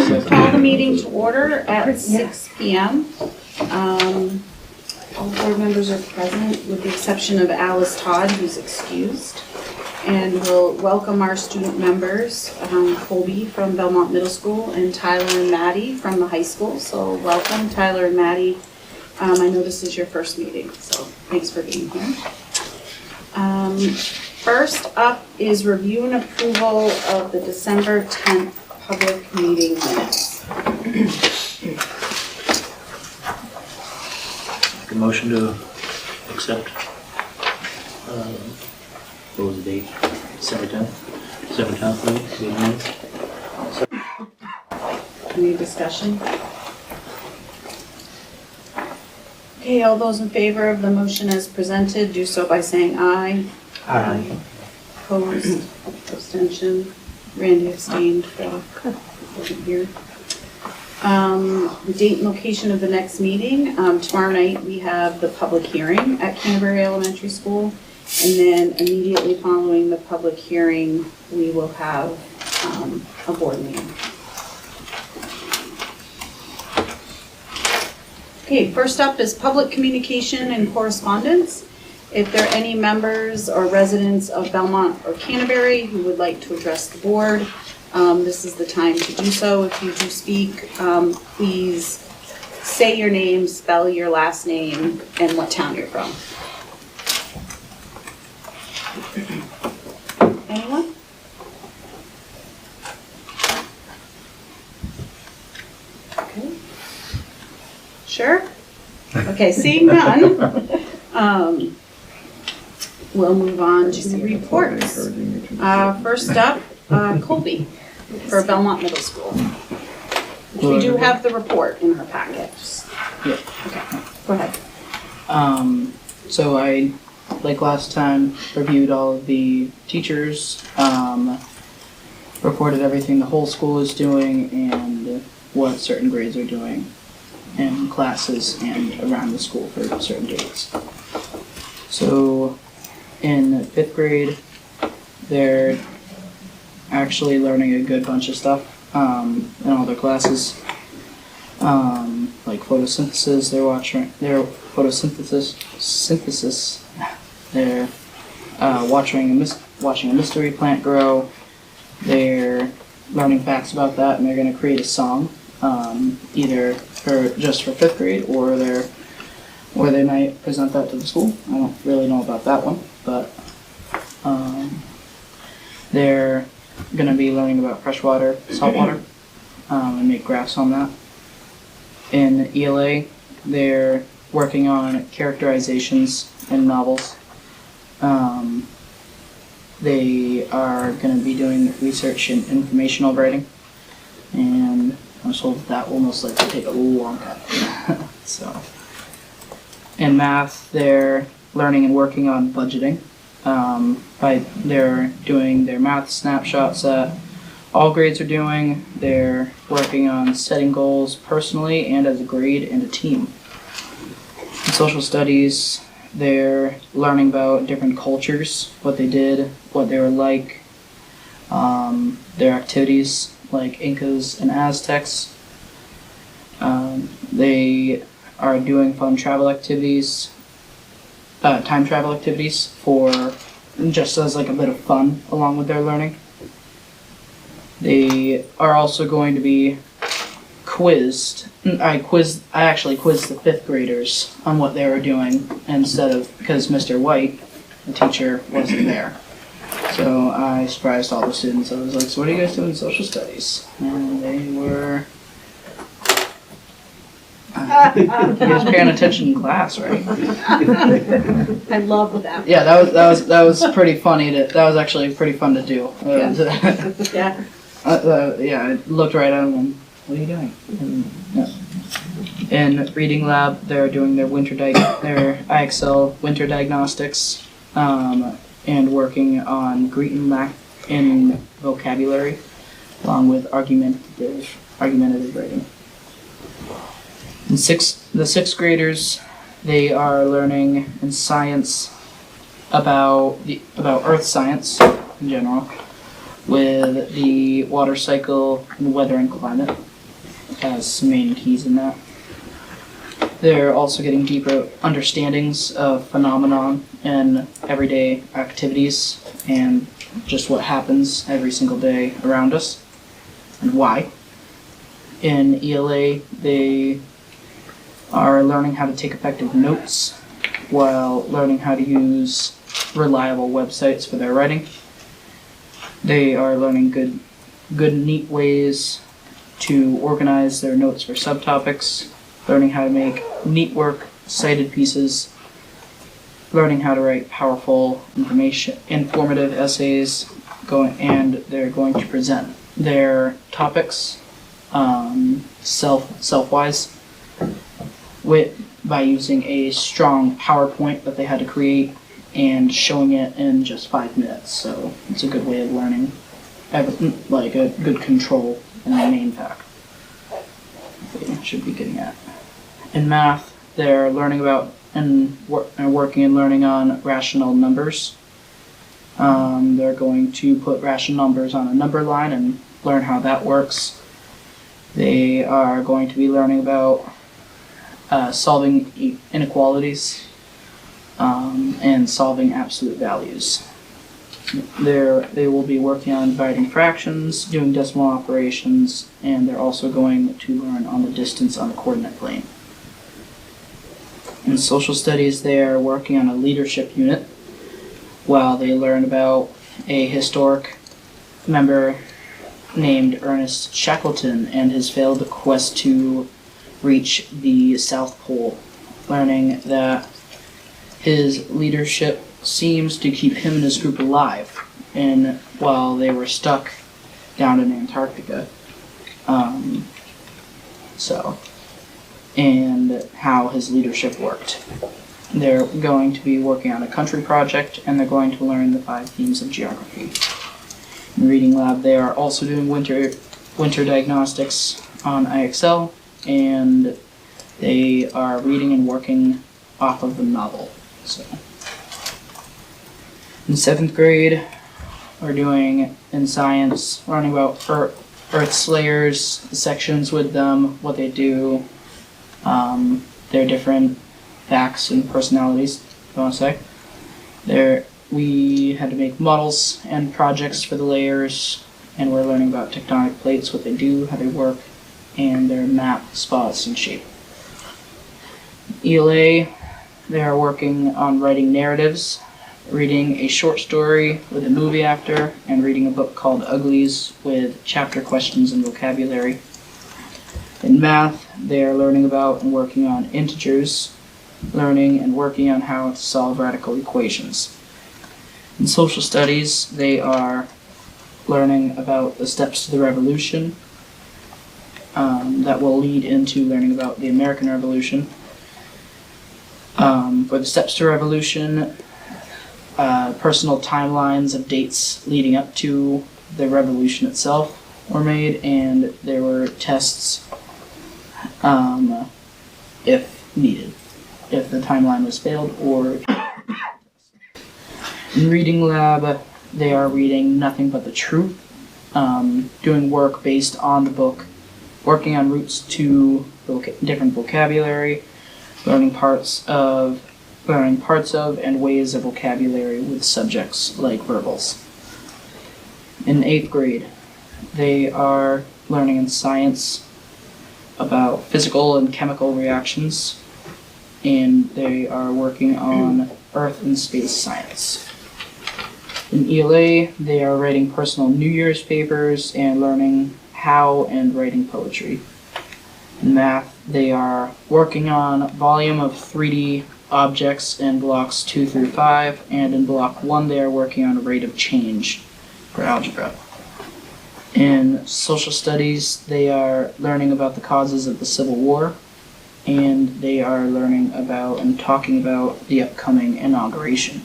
Call the meeting to order at 6 p.m. All board members are present with the exception of Alice Todd, who's excused. And we'll welcome our student members, Colby from Belmont Middle School and Tyler and Maddie from the high school. So welcome, Tyler and Maddie. I know this is your first meeting, so thanks for being here. First up is review and approval of the December 10th public meeting minutes. Make a motion to accept, what was the date? December 10th? December 10th, maybe? Any discussion? Okay, all those in favor of the motion as presented, do so by saying aye. Aye. Opposed, abstention, Randy abstained, Phil wasn't here. The date and location of the next meeting, tomorrow night we have the public hearing at Canterbury Elementary School, and then immediately following the public hearing, we will have a board meeting. Okay, first up is public communication and correspondence. If there are any members or residents of Belmont or Canterbury who would like to address the board, this is the time to do so. If you do speak, please say your name, spell your last name, and what town you're from. Anyone? Okay. Sure? Okay, seeing none, we'll move on to the reports. First up, Colby for Belmont Middle School. We do have the report in her packet. Yeah. Okay, go ahead. So I, like last time, reviewed all of the teachers, reported everything the whole school is doing and what certain grades are doing in classes and around the school for certain dates. So in 5th grade, they're actually learning a good bunch of stuff in all their classes. Like photosynthesis, they're watching their synthesis. They're watching a mystery plant grow. They're learning facts about that, and they're going to create a song, either just for 5th grade, or they might present that to the school. I don't really know about that one, but they're going to be learning about freshwater, saltwater, and make graphs on that. In ELA, they're working on characterizations in novels. They are going to be doing research in informational writing, and I'm told that will most likely take a long time. So, in math, they're learning and working on budgeting. They're doing their math snapshots that all grades are doing. They're working on setting goals personally and as a grade and a team. In social studies, they're learning about different cultures, what they did, what they were like, their activities like Incas and Aztecs. They are doing fun travel activities, time travel activities for just as like a bit of fun along with their learning. They are also going to be quizzed. I actually quizzed the 5th graders on what they were doing because Mr. White, the teacher, wasn't there. So I surprised all the students. I was like, so what are you guys doing in social studies? And they were... you guys paying attention in class, right? I love that. Yeah, that was pretty funny. That was actually pretty fun to do. Yeah. Yeah, I looked right at them and, what are you doing? In reading lab, they're doing their their IXL winter diagnostics, and working on Greek and vocabulary, along with argumentative writing. In the 6th graders, they are learning in science about earth science in general, with the water cycle and weather and climate. has some main keys in that. They're also getting deeper understandings of phenomenon and everyday activities and just what happens every single day around us and why. In ELA, they are learning how to take effective notes while learning how to use reliable websites for their writing. They are learning good, neat ways to organize their notes for subtopics, learning how to make neat work, cited pieces, learning how to write powerful, informative essays, and they're going to present their topics self-wise by using a strong PowerPoint that they had to create and showing it in just 5 minutes. So it's a good way of learning, like a good control in the main fact they should be getting at. In math, they're learning about and working and learning on rational numbers. They're going to put rational numbers on a number line and learn how that works. They are going to be learning about solving inequalities and solving absolute values. They will be working on dividing fractions, doing decimal operations, and they're also going to learn on the distance on the coordinate plane. In social studies, they are working on a leadership unit while they learn about a historic member named Ernest Shackleton and his failed quest to reach the South Pole, learning that his leadership seems to keep him and his group alive while they were stuck down in Antarctica. And how his leadership worked. They're going to be working on a country project, and they're going to learn the 5 themes of geography. In Reading Lab, they are also doing winter diagnostics on IXL, and they are reading and working off of the novel. So, in 7th grade, we're doing in science, learning about Earth's layers, the sections with them, what they do, their different facts and personalities, I want to say. We had to make models and projects for the layers, and we're learning about tectonic plates, what they do, how they work, and their map, spots, and shape. ELA, they are working on writing narratives, reading a short story with a movie after, and reading a book called Uglies with chapter questions and vocabulary. In math, they are learning about and working on integers, learning and working on how to solve radical equations. In social studies, they are learning about the steps to the revolution that will lead into learning about the American Revolution. For the steps to revolution, personal timelines of dates leading up to the revolution itself were made, and there were tests if needed, if the timeline was failed or. In Reading Lab, they are reading Nothing But the Truth, doing work based on the book, working on roots to different vocabulary, learning parts of and ways of vocabulary with subjects like verbals. In 8th grade, they are learning in science about physical and chemical reactions, and they are working on Earth and space science. In ELA, they are writing personal New Year's papers and learning how and writing poetry. In math, they are working on volume of 3D objects in blocks 2 through 5, and in block 1 they are working on rate of change for algebra. In social studies, they are learning about the causes of the Civil War, and they are learning about and talking about the upcoming inauguration.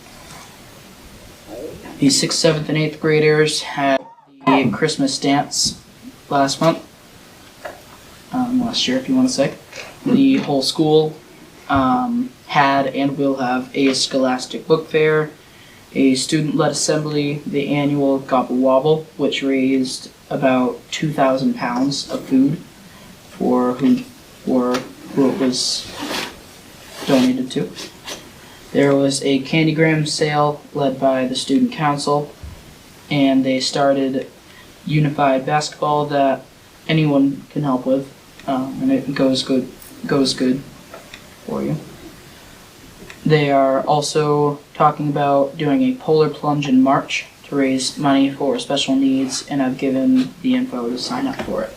The 6th, 7th, and 8th graders had the Christmas dance last year, if you want to say. The whole school had and will have a scholastic book fair, a student-led assembly, the annual Gobble Wobble, which raised about 2,000 pounds of food for who it was donated to. There was a candygram sale led by the student council, and they started unified basketball that anyone can help with, and it goes good for you. They are also talking about doing a polar plunge in March to raise money for special needs, and I've given the info to sign up for it.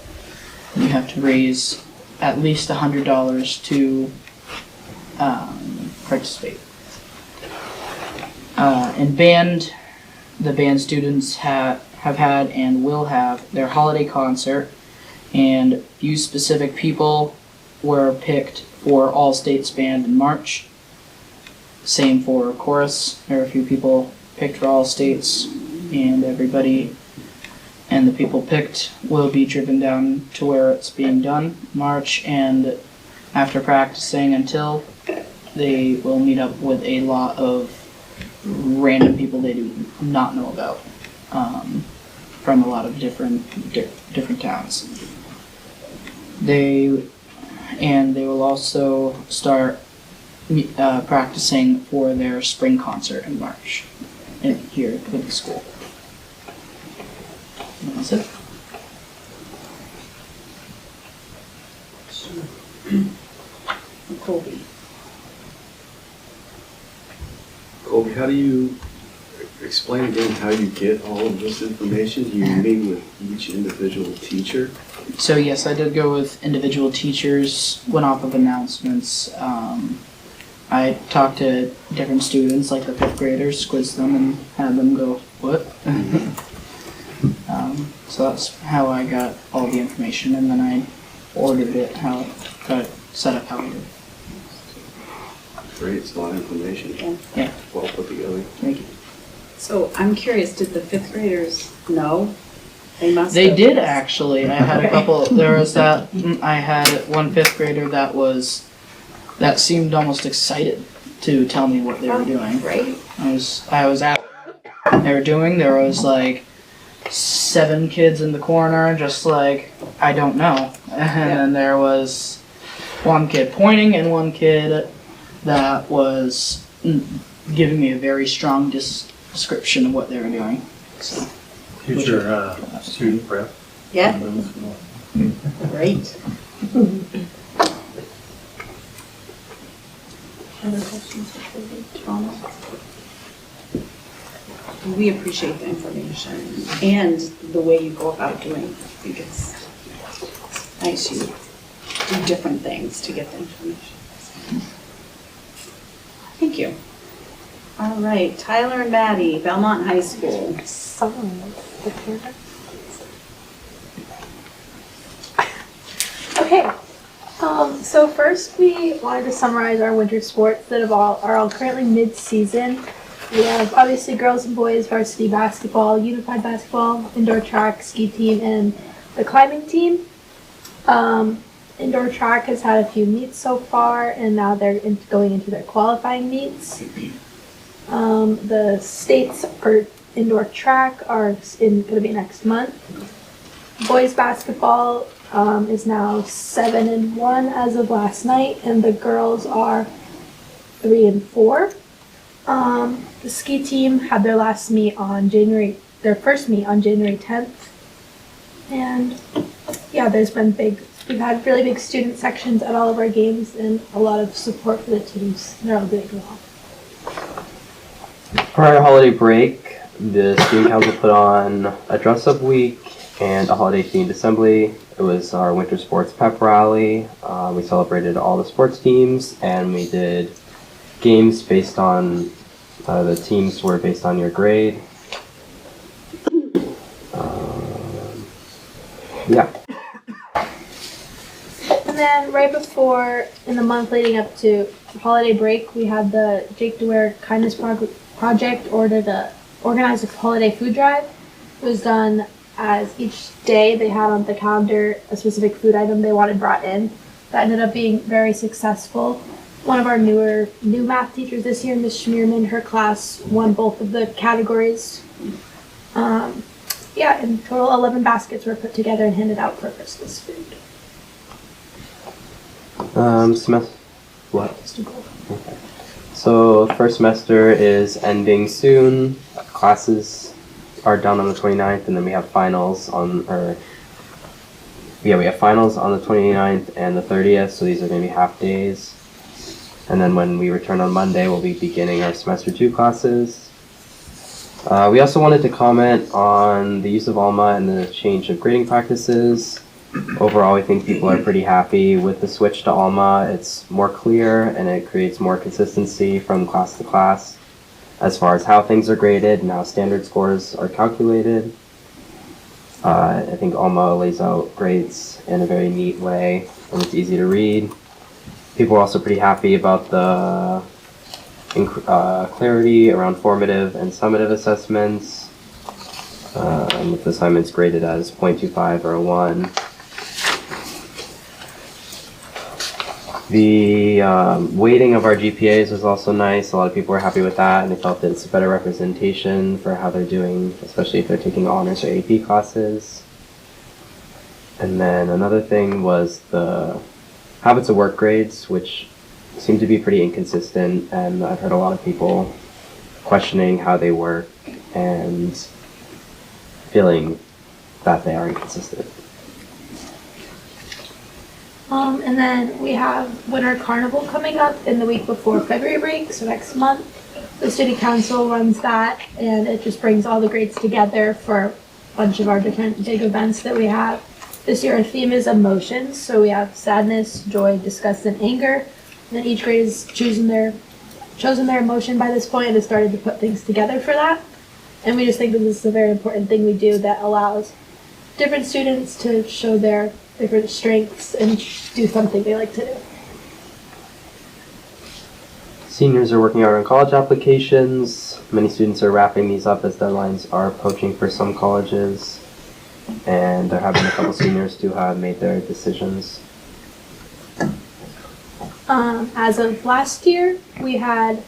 You have to raise at least $100 to participate. In band, the band students have had and will have their holiday concert, and few specific people were picked for all states band in March. Same for chorus. There are a few people picked for all states, and everybody and the people picked will be driven down to where it's being done March, and after practicing until, they will meet up with a lot of random people they do not know about, from a lot of different towns. They will also start practicing for their spring concert in March here with the school. And that's it. Colby. Colby, how do you explain again how you get all of this information? Do you meet with each individual teacher? So yes, I did go with individual teachers, went off of announcements. I talked to different students, like the 5th graders, quizzed them and had them go, what? So that's how I got all the information, and then I ordered it, how it got it set up how I did. Great, it's a lot of information. Yeah. Well put together. Thank you. So I'm curious, did the 5th graders know? They must They have. did actually. I had a couple, I had one 5th grader that seemed almost excited to tell me what they were doing. Right? I was at what they were doing. There was like 7 kids in the corner, just like, I don't know. And then there was one kid pointing and one kid that was giving me a very strong description of what they were doing. So, Future student rep. Yeah. Great. Other questions before we trauma? We appreciate the information and the way you go about doing it. I think it's nice you do different things to get the information. Thank you. All right, Tyler and Maddie, Belmont High School. Okay, so first we wanted to summarize our winter sports that are all currently mid-season. We have obviously girls and boys varsity basketball, unified basketball, indoor track, ski team, and the climbing team. Indoor track has had a few meets so far, and now they're going into their qualifying meets. The states for indoor track are going to be next month. Boys basketball is now 7-1 as of last night, and the girls are 3-4. The ski team had their first meet on January 10th, and yeah, we've had really big student sections at all of our games and a lot of support for the teams. They're all doing well. For our holiday break, the student council put on a dress-up week and a holiday-themed assembly. It was our winter sports pep rally. We celebrated all the sports teams, and we did games based on, the teams were based on your grade. Yeah. And then right before, in the month leading up to holiday break, we had the Jake DeWare Kindness Project organized a holiday food drive. It was done as each day they had on the calendar a specific food item they wanted brought in. That ended up being very successful. One of our new math teachers this year, Ms. Schmierman, her class won both of the categories. In total 11 baskets were put together and handed out for Christmas food. Semester. What? Okay. So first semester is ending soon. Classes are done on the 29th, and then we have finals on, we have finals on the 29th and the 30th, so these are going to be half days. And then when we return on Monday, we'll be beginning our semester 2 classes. We also wanted to comment on the use of ALMA and the change of grading practices. Overall, we think people are pretty happy with the switch to ALMA. It's more clear and it creates more consistency from class to class as far as how things are graded and how standard scores are calculated. I think ALMA lays out grades in a very neat way and it's easy to read. People are also pretty happy about the clarity around formative and summative assessments, with assignments graded as 0.25 or a 1. The weighting of our GPAs was also nice. A lot of people were happy with that, and they felt that it's a better representation for how they're doing, especially if they're taking honors or AP classes. And then another thing was the habits of work grades, which seem to be pretty inconsistent, and I've heard a lot of people questioning how they work and feeling that they are inconsistent. And then we have Winter Carnival coming up in the week before February break, so next month. The City Council runs that, and it just brings all the grades together for a bunch of our different big events that we have. This year our theme is emotions, so we have sadness, joy, disgust, and anger. And then each grade has chosen their emotion by this point and has started to put things together for that. And we just think that this is a very important thing we do that allows different students to show their different strengths and do something they like to do. Seniors are working on college applications. Many students are wrapping these up as deadlines are approaching for some colleges. And there have been a couple seniors who have made their decisions. As of last year, we had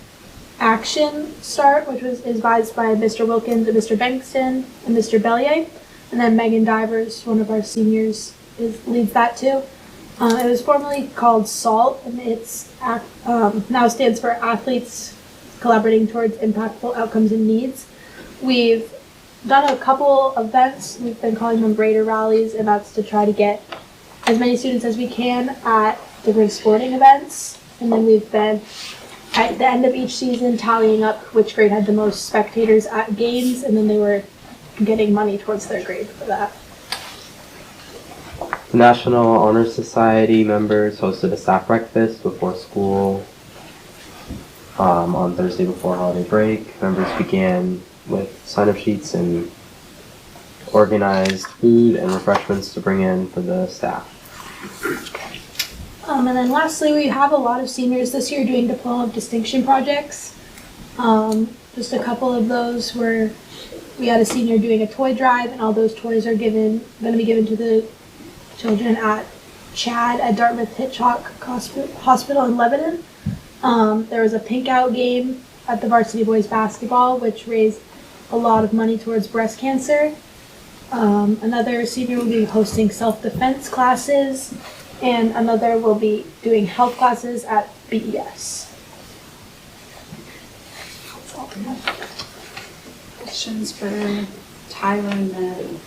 Action start, which was advised by Mr. Wilkins and Mr. Bankston and Mr. Bellier. And then Megan Divers, one of our seniors, leads that too. It was formerly called SALT, and it's now stands for Athletes Collaborating Towards Impactful Outcomes and Needs. We've done a couple events. We've been calling them Raider rallies, and that's to try to get as many students as we can at different sporting events. And then we've been, at the end of each season, tallying up which grade had the most spectators at games, and then they were getting money towards their grade for that. The National Honor Society members hosted a staff breakfast before school on Thursday before holiday break. Members began with sign-up sheets and organized food and refreshments to bring in for the staff. And then lastly, we have a lot of seniors this year doing Diploma of Distinction projects. Just a couple of those were, we had a senior doing a toy drive, and all those toys are going to be given to the children at CHAD at Dartmouth Hitchcock Hospital in Lebanon. There was a pink out game at the varsity boys basketball, which raised a lot of money towards breast cancer. Another senior will be hosting self-defense classes, and another will be doing health classes at BES. That's all we have. Questions for Tyra and Ned?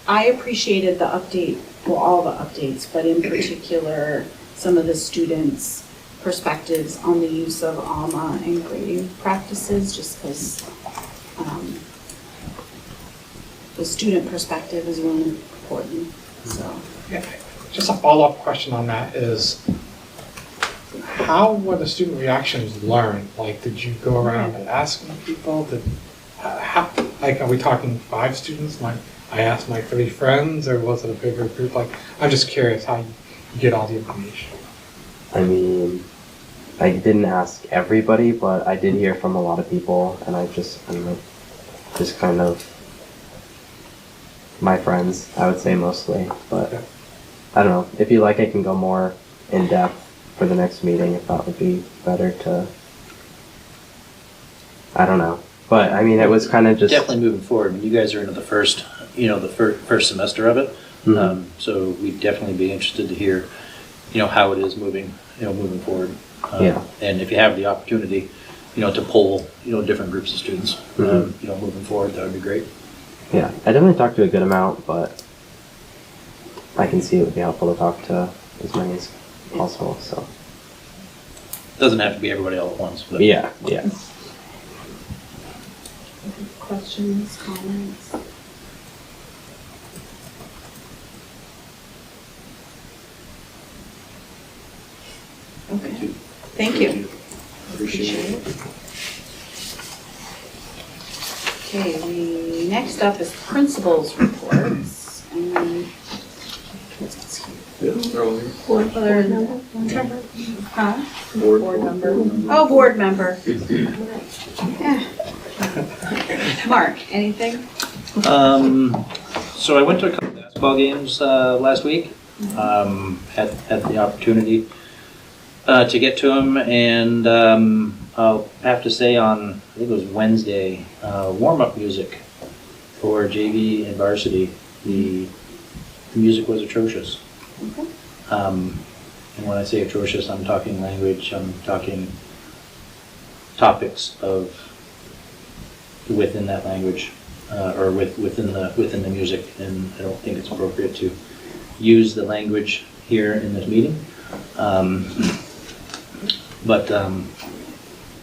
I appreciated the update, well, all the updates, but in particular, some of the students' perspectives on the use of ALMA and grading practices, just because the student perspective is really important. So, yeah, just a follow-up question on that is, how were the student reactions learned? Like, did you go around and asking people? Like, are we talking 5 students? Like, I asked my 3 friends, or was it a bigger group? Like, I'm just curious how you get all the information. I mean, I didn't ask everybody, but I did hear from a lot of people, and just kind of my friends, I would say mostly, but I don't know. If you like, I can go more in depth for the next meeting if that would be better to, I don't know. But I mean, it was kind of just Definitely moving forward. You guys are into the first semester of it. So we'd definitely be interested to hear, how it is moving forward. Yeah. And if you have the opportunity, to poll, different groups of students, moving forward, that would be great. Yeah, I definitely talked to a good amount, but I can see it would be helpful to talk to as many as possible, so. Doesn't have to be everybody all at once, but. Yeah. Questions, comments? Okay, thank you. Appreciate it. Okay, next up is principals reports. And Yeah, they're all here. Board member? Huh? Board member. Oh, board member. Yeah. Mark, anything? So I went to a couple basketball games last week. Had the opportunity to get to them, and I'll have to say on, I think it was Wednesday, warm-up music for JV and varsity. The music was atrocious. Okay. And when I say atrocious, I'm talking language, I'm talking topics of within that language, or within the music, and I don't think it's appropriate to use the language here in this meeting. But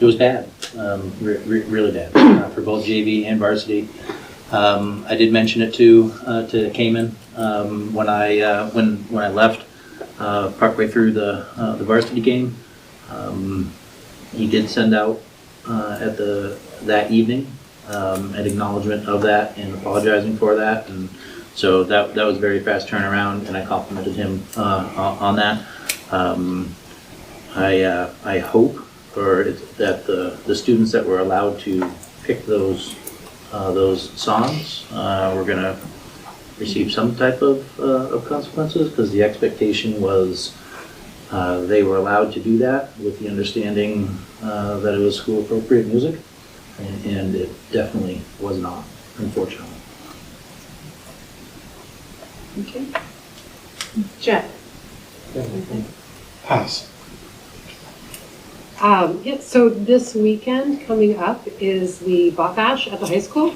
it was bad, really bad, for both JV and varsity. I did mention it to Cayman when I left partway through the varsity game. He did send out that evening an acknowledgement of that and apologizing for that, and so that was a very fast turnaround, and I complimented him on that. I hope that the students that were allowed to pick those songs were going to receive some type of consequences, because the expectation was they were allowed to do that with the understanding that it was school appropriate music, and it definitely was not, unfortunately. Okay. Jeff? Pass. Yeah, so this weekend coming up is the Bach Bash at the high school.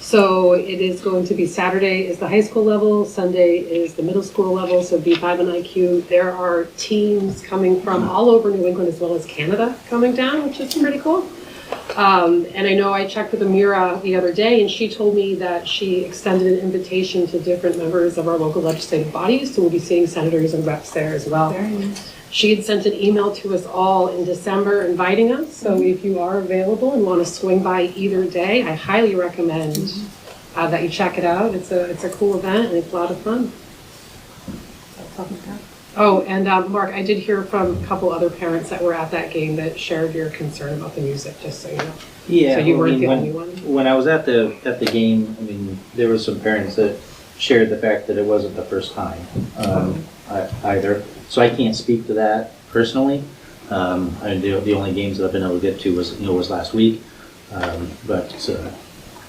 So it is going to be Saturday is the high school level, Sunday is the middle school level, so B5 and IQ. There are teams coming from all over New England as well as Canada coming down, which is pretty cool. And I know I checked with Amira the other day, and she told me that she extended an invitation to different members of our local legislative bodies, so we'll be seeing senators and reps there as well. Very nice. She had sent an email to us all in December inviting us, so if you are available and want to swing by either day, I highly recommend that you check it out. It's a cool event and it's a lot of fun. Oh, and Mark, I did hear from a couple other parents that were at that game that shared your concern about the music, just so you know. Yeah, So you weren't the only one. When I was at the game, I mean, there were some parents that shared the fact that it wasn't the first time either. So I can't speak to that personally. I mean, the only games that I've been able to get to was last week. But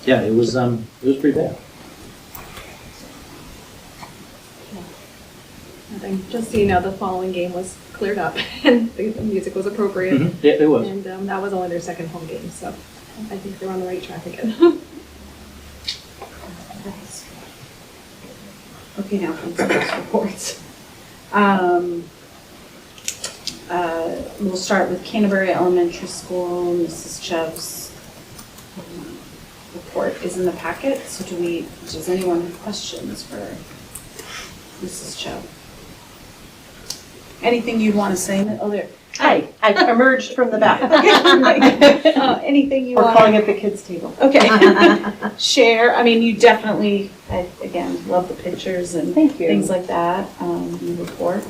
yeah, it was pretty bad. Nothing. Just so you know, the following game was cleared up and the music was appropriate. Mm-hmm. Yeah, it was. And that was only their second home game, so I think they're on the right track again. Okay, now principals reports. We'll start with Canterbury Elementary School. Mrs. Chev's report is in the packet. So does anyone have questions for Mrs. Chev? Anything you'd want to say? Oh, there. Hi, I emerged from the back. Anything you We're want? calling it the kids' table. Okay. Share. I mean, you definitely, again, love the pictures and Thank you. things like that in the report.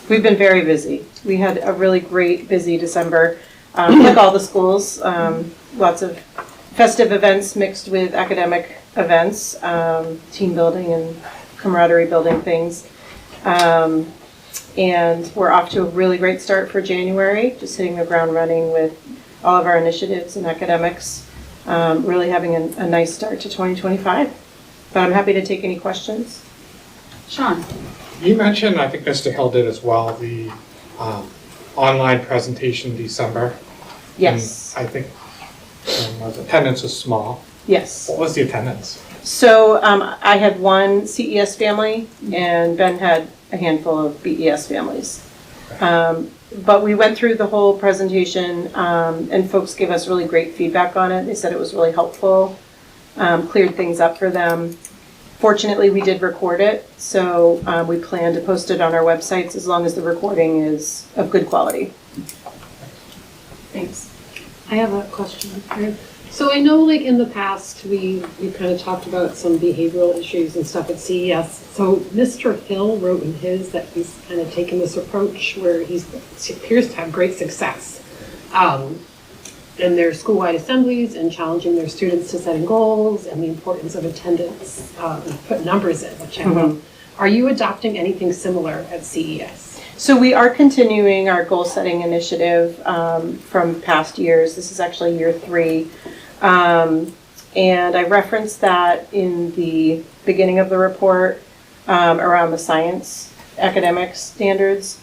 We've been very busy. We had a really great, busy December, like all the schools. Lots of festive events mixed with academic events, team building and camaraderie building things. And we're off to a really great start for January, just hitting the ground running with all of our initiatives and academics, really having a nice start to 2025. But I'm happy to take any questions. Sean? You mentioned, I think Mr. Hill did as well, the online presentation in December. Yes, And I think attendance was small. yes. What was the attendance? So I had one CES family and Ben had a handful of BES families. But we went through the whole presentation and folks gave us really great feedback on it. They said it was really helpful, cleared things up for them. Fortunately, we did record it, so we plan to post it on our websites as long as the recording is of good quality. Thanks. I have a question. So I know like in the past, we kind of talked about some behavioral issues and stuff at CES. So Mr. Hill wrote in his that he's kind of taken this approach where he appears to have great success in their school-wide assemblies and challenging their students to setting goals and the importance of attendance and put numbers in, which I love. Are you adopting anything similar at CES? So we are continuing our goal-setting initiative from past years. This is actually year 3. And I referenced that in the beginning of the report around the science academic standards.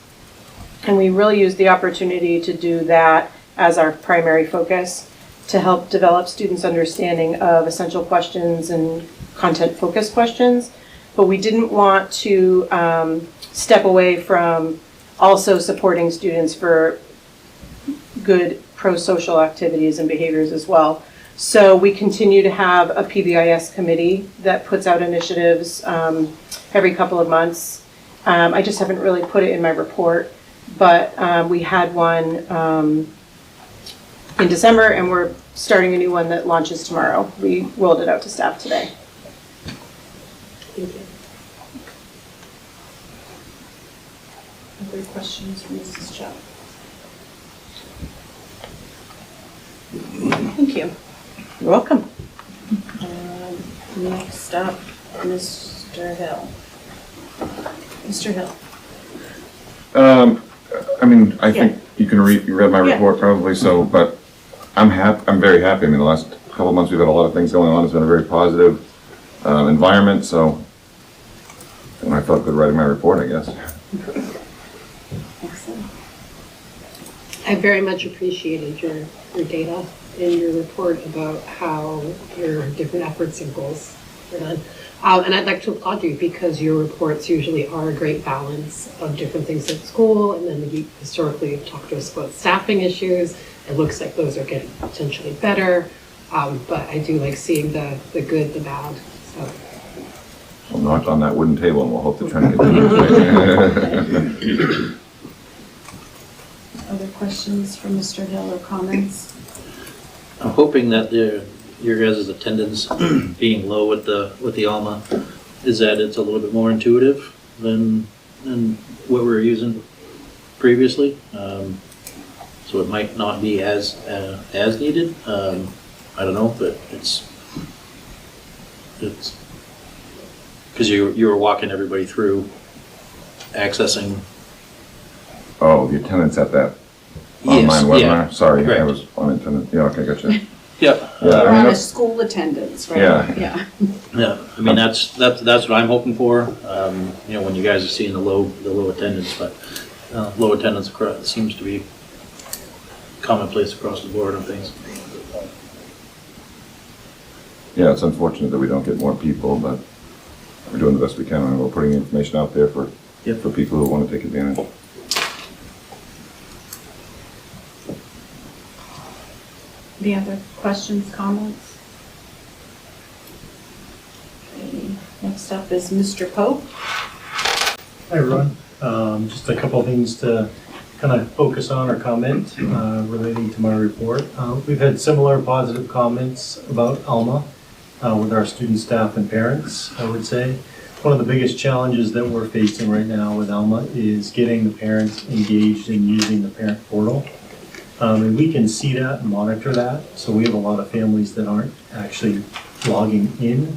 And we really used the opportunity to do that as our primary focus to help develop students' understanding of essential questions and content-focused questions. But we didn't want to step away from also supporting students for good pro-social activities and behaviors as well. So we continue to have a PBIS committee that puts out initiatives every couple of months. I just haven't really put it in my report, but we had one in December and we're starting a new one that launches tomorrow. We rolled it out to staff today. Thank you. Other questions from Mrs. Chow? Thank you. You're welcome. Next up, Mr. Hill. Mr. Hill. I mean, I think you read my report probably, so, but I'm very happy. I mean, the last couple of months we've had a lot of things going on. It's been a very positive environment, so, and I felt good writing my report, I guess. Excellent. I very much appreciated your data in your report about how your different efforts and goals were done. And I'd like to applaud you because your reports usually are a great balance of different things at school, and then you historically have talked to us about staffing issues. It looks like those are getting potentially better, but I do like seeing the good, the bad. So. We'll knock on that wooden table and we'll hope to try and continue. Other questions from Mr. Hill or comments? I'm hoping that your guys' attendance being low with the Alma is that it's a little bit more intuitive than what we were using previously. So it might not be as needed. I don't know, but it's because you were walking everybody through accessing. Oh, the attendance at that online webinar? Yeah. Sorry, Right. I was on attendance. Yeah, okay, gotcha. Yeah. We're on a that's- school attendance, right? Yeah. Yeah, I mean, that's what I'm hoping for, when you guys are seeing the low attendance, but low attendance seems to be commonplace across the board on things. Yeah, it's unfortunate that we don't get more people, but we're doing the best we can, and we're putting information out there for people who want to take advantage. Any other questions, comments? Okay. Next up is Mr. Pope. Hi, everyone. Just a couple of things to kind of focus on or comment relating to my report. We've had similar positive comments about Alma with our student, staff, and parents, I would say. One of the biggest challenges that we're facing right now with Alma is getting the parents engaged in using the parent portal. And we can see that and monitor that. So we have a lot of families that aren't actually logging in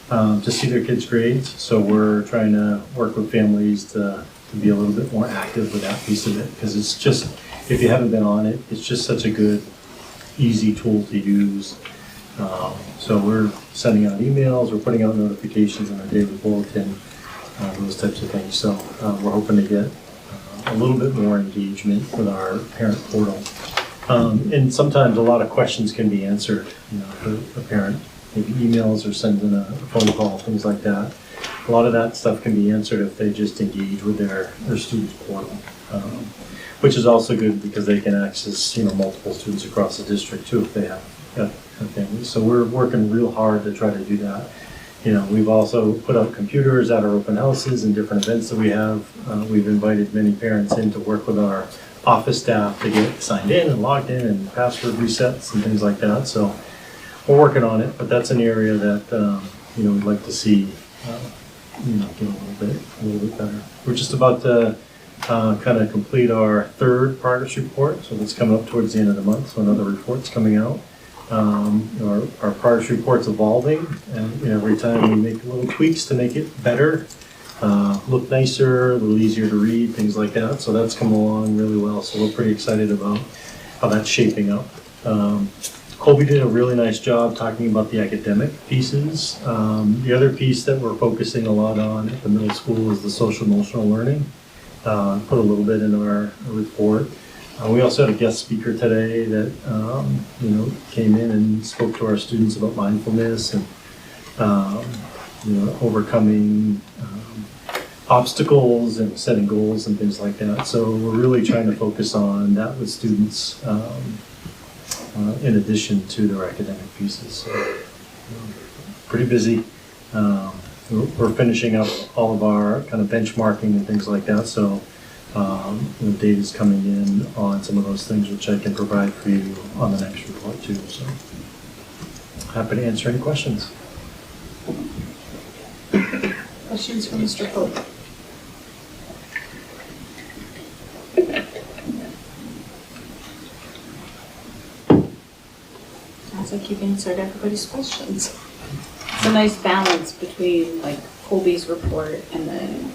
to see their kids' grades. So we're trying to work with families to be a little bit more active with that piece of it. Because it's just, if you haven't been on it, it's just such a good, easy tool to use. So we're sending out emails, we're putting out notifications in our daily bulletin. those types of things. So we're hoping to get a little bit more engagement with our parent portal. And sometimes a lot of questions can be answered, for a parent, maybe emails or sending a phone call, things like that. A lot of that stuff can be answered if they just engage with their students' portal, which is also good because they can access, multiple students across the district too if they have families. So we're working real hard to try to do that. We've also put up computers at our open houses and different events that we have. We've invited many parents in to work with our office staff to get signed in and logged in and password resets and things like that. So we're working on it, but that's an area that, we'd like to see, get a little bit better. We're just about to kind of complete our third progress report. So that's coming up towards the end of the month. So another report's coming out. Our progress report's evolving, and every time we make little tweaks to make it better, look nicer, a little easier to read, things like that. So that's come along really well. So we're pretty excited about how that's shaping up. Colby did a really nice job talking about the academic pieces. The other piece that we're focusing a lot on at the middle school is the social emotional learning. Put a little bit in our report. We also had a guest speaker today that came in and spoke to our students about mindfulness and overcoming obstacles and setting goals and things like that. So we're really trying to focus on that with students in addition to their academic pieces. So pretty busy. We're finishing up all of our kind of benchmarking and things like that. So data's coming in on some of those things, which I can provide for you on the next report too. So happy to answer any questions. Questions for Mr. Pope? Sounds like you've answered everybody's questions. It's a nice balance between like Colby's report and then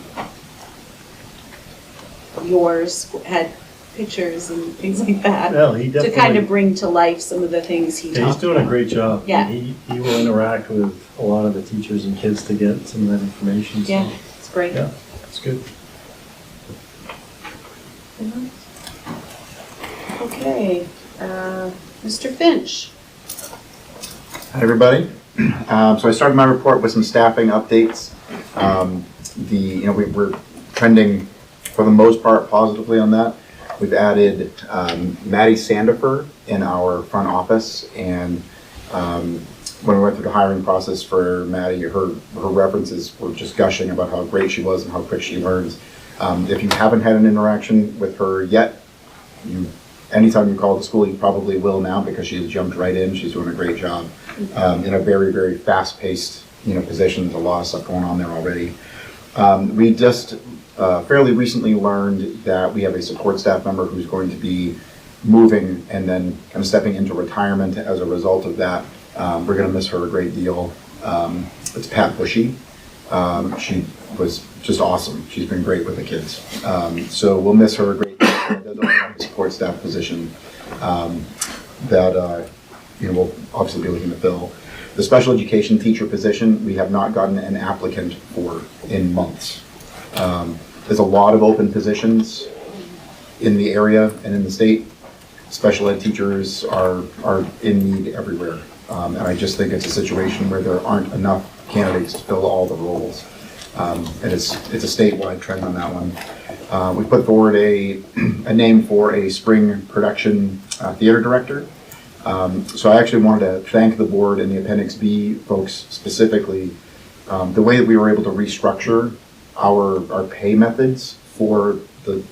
yours had pictures and things like that. Well, he To definitely, kind of bring to life some of the things he talked about. he's doing a great job. Yeah. He will interact with a lot of the teachers and kids to get some of that information. So, Yeah, it's great. yeah, it's good. Okay, Mr. Finch. Hi, everybody. So I started my report with some staffing updates. We're trending for the most part positively on that. We've added Maddie Sandifer in our front office, and when we went through the hiring process for Maddie, her references were just gushing about how great she was and how quick she learns. If you haven't had an interaction with her yet, anytime you call the school, you probably will now because she has jumped right in. She's doing a great job in a very, very fast-paced position. There's a lot of stuff going on there already. We just fairly recently learned that we have a support staff member who's going to be moving and then kind of stepping into retirement as a result of that. We're going to miss her a great deal. It's Pat Bushy. She was just awesome. She's been great with the kids. So we'll miss her a great deal. It does open up a support staff position that we'll obviously be looking to fill. The special education teacher position, we have not gotten an applicant for in months. There's a lot of open positions in the area and in the state. Special ed teachers are in need everywhere. And I just think it's a situation where there aren't enough candidates to fill all the roles. And it's a statewide trend on that one. We put forward a name for a spring production theater director. So I actually wanted to thank the board and the Appendix B folks specifically. The way that we were able to restructure our pay methods for the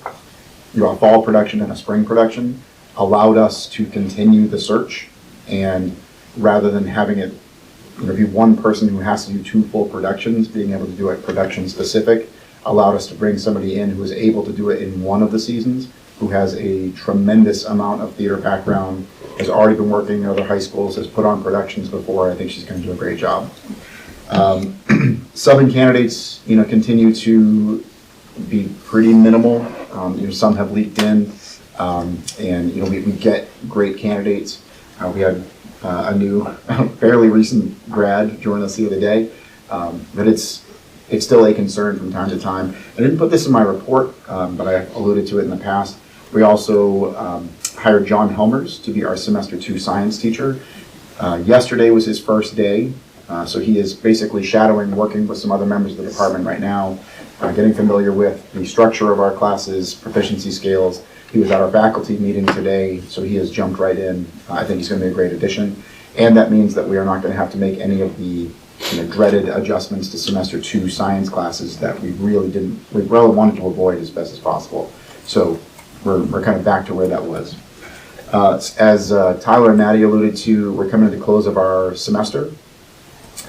a fall production and a spring production allowed us to continue the search, and rather than having it be one person who has to do 2 full productions, being able to do it production specific allowed us to bring somebody in who is able to do it in one of the seasons, who has a tremendous amount of theater background, has already been working in other high schools, has put on productions before. I think she's going to do a great job. Subbing candidates, continue to be pretty minimal. Some have leaked in, and we get great candidates. We had a new, fairly recent grad join us the other day, but it's it's still a concern from time to time. I didn't put this in my report, but I alluded to it in the past. We also hired John Helmers to be our semester 2 science teacher. Yesterday was his first day, so he is basically shadowing, working with some other members of the department right now, getting familiar with the structure of our classes, proficiency scales. He was at our faculty meeting today, so he has jumped right in. I think he's going to be a great addition. And that means that we are not going to have to make any of the dreaded adjustments to semester 2 science classes that we really wanted to avoid as best as possible. So we're kind of back to where that was. As Tyler and Maddie alluded to, we're coming to the close of our semester.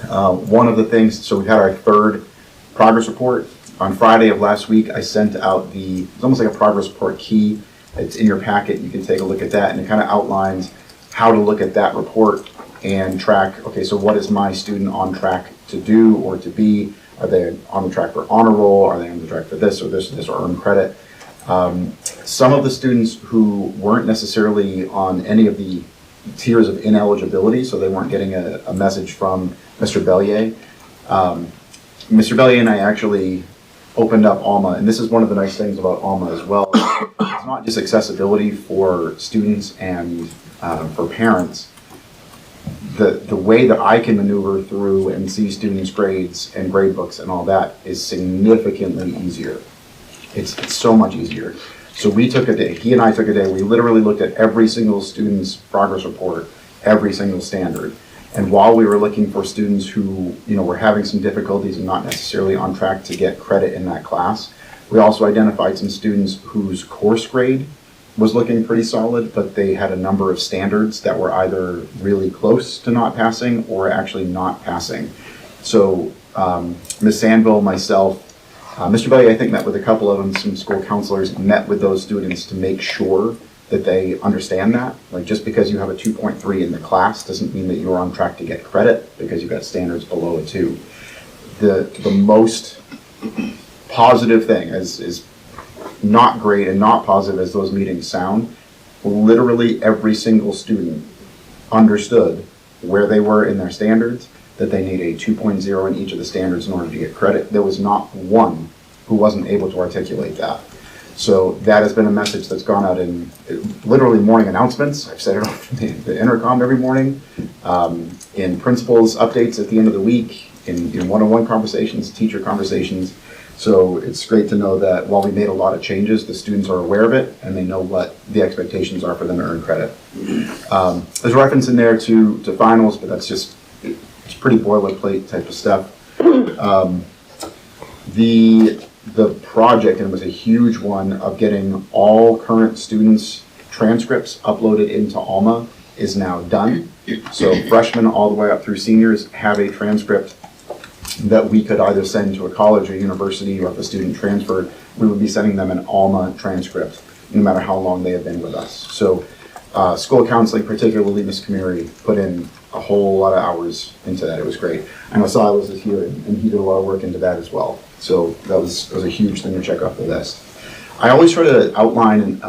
One of the things, so we've had our 3rd progress report. On Friday of last week, I sent out it's almost like a progress report key. It's in your packet. You can take a look at that, and it kind of outlines how to look at that report and track, okay, so what is my student on track to do or to be? Are they on the track for honor roll? Are they on the track for this or this or this or earn credit? Some of the students who weren't necessarily on any of the tiers of ineligibility, so they weren't getting a message from Mr. Bellier. Mr. Bellier and I actually opened up Alma, and this is one of the nice things about Alma as well. It's not just accessibility for students and for parents. The way that I can maneuver through and see students' grades and grade books and all that is significantly easier. It's so much easier. So we took a day, he and I took a day, we literally looked at every single student's progress report, every single standard. And while we were looking for students who, were having some difficulties and not necessarily on track to get credit in that class, we also identified some students whose course grade was looking pretty solid, but they had a number of standards that were either really close to not passing or actually not passing. So Ms. Sandville, myself, Mr. Bellier, I think, met with a couple of them, some school counselors, met with those students to make sure that they understand that. Like, just because you have a 2.3 in the class doesn't mean that you're on track to get credit because you've got standards below a 2. The most positive thing is not great and not positive as those meetings sound, literally every single student understood where they were in their standards, that they need a 2.0 in each of the standards in order to get credit. There was not one who wasn't able to articulate that. So that has been a message that's gone out in literally morning announcements. I've said it on the intercom every morning, in principals updates at the end of the week, in one-on-one conversations, teacher conversations. So it's great to know that while we made a lot of changes, the students are aware of it and they know what the expectations are for them to earn credit. There's reference in there to finals, but that's just, it's pretty boilerplate type of stuff. The project, and it was a huge one, of getting all current students' transcripts uploaded into Alma is now done. So freshmen all the way up through seniors have a transcript that we could either send to a college or university, or if a student transferred, we would be sending them an Alma transcript, no matter how long they have been with us. So school counseling, particularly Ms. Kamiri, put in a whole lot of hours into that. It was great. I know Silas is here, and he did a lot of work into that as well. So that was a huge thing to check off the list. I always try to outline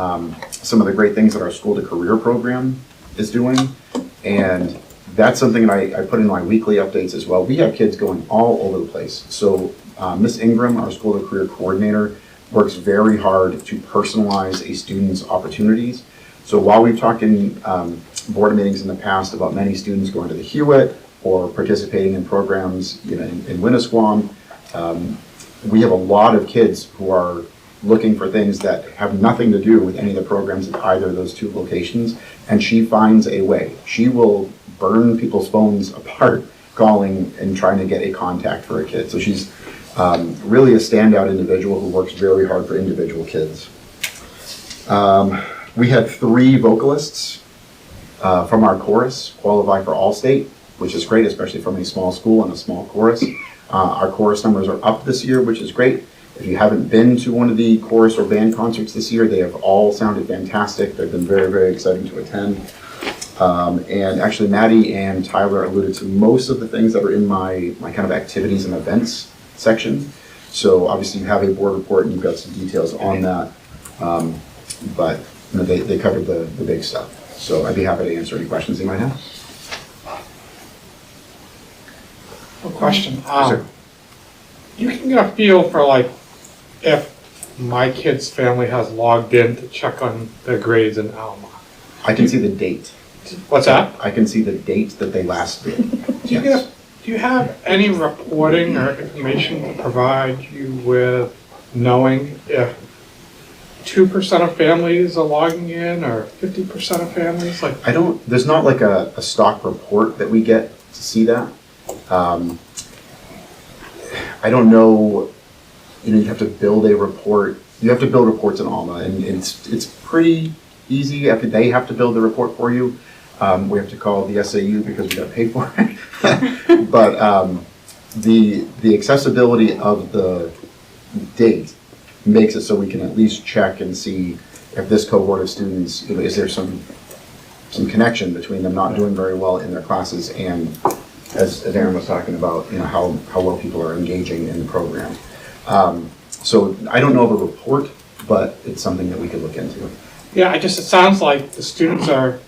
some of the great things that our School to Career program is doing, and that's something that I put in my weekly updates as well. We have kids going all over the place. So Ms. Ingram, our School to Career coordinator, works very hard to personalize a student's opportunities. So while we've talked in board meetings in the past about many students going to the Hewitt or participating in programs in Winnisquam, we have a lot of kids who are looking for things that have nothing to do with any of the programs at either of those 2 locations, and she finds a way. She will burn people's phones apart calling and trying to get a contact for a kid. So she's really a standout individual who works very hard for individual kids. We had 3 vocalists from our chorus qualify for All-State, which is great, especially from a small school and a small chorus. Our chorus numbers are up this year, which is great. If you haven't been to one of the chorus or band concerts this year, they have all sounded fantastic. They've been very, very exciting to attend. And actually, Maddie and Tyler alluded to most of the things that are in my kind of activities and events section. So obviously you have a board report and you've got some details on that. But they covered the big stuff. So I'd be happy to answer any questions you might have. A question. Sure. you can get a feel for like if my kid's family has logged in to check on their grades in Alma. I can see the date. What's that? I can see the date that they last did. Do you have any reporting or information to provide you with knowing if 2% of families are logging in or 50% of families? Like, There's not like a stock report that we get to see that. I don't know, you have to build a report. You have to build reports in Alma, and it's pretty easy. They have to build the report for you. We have to call the SAU because we got to pay for it. But the accessibility of the date makes it so we can at least check and see if this cohort of students, is there some connection between them not doing very well in their classes and, as Aaron was talking about, how well people are engaging in the program. So I don't know of a report, but it's something that we could look into. yeah, it sounds like the students are,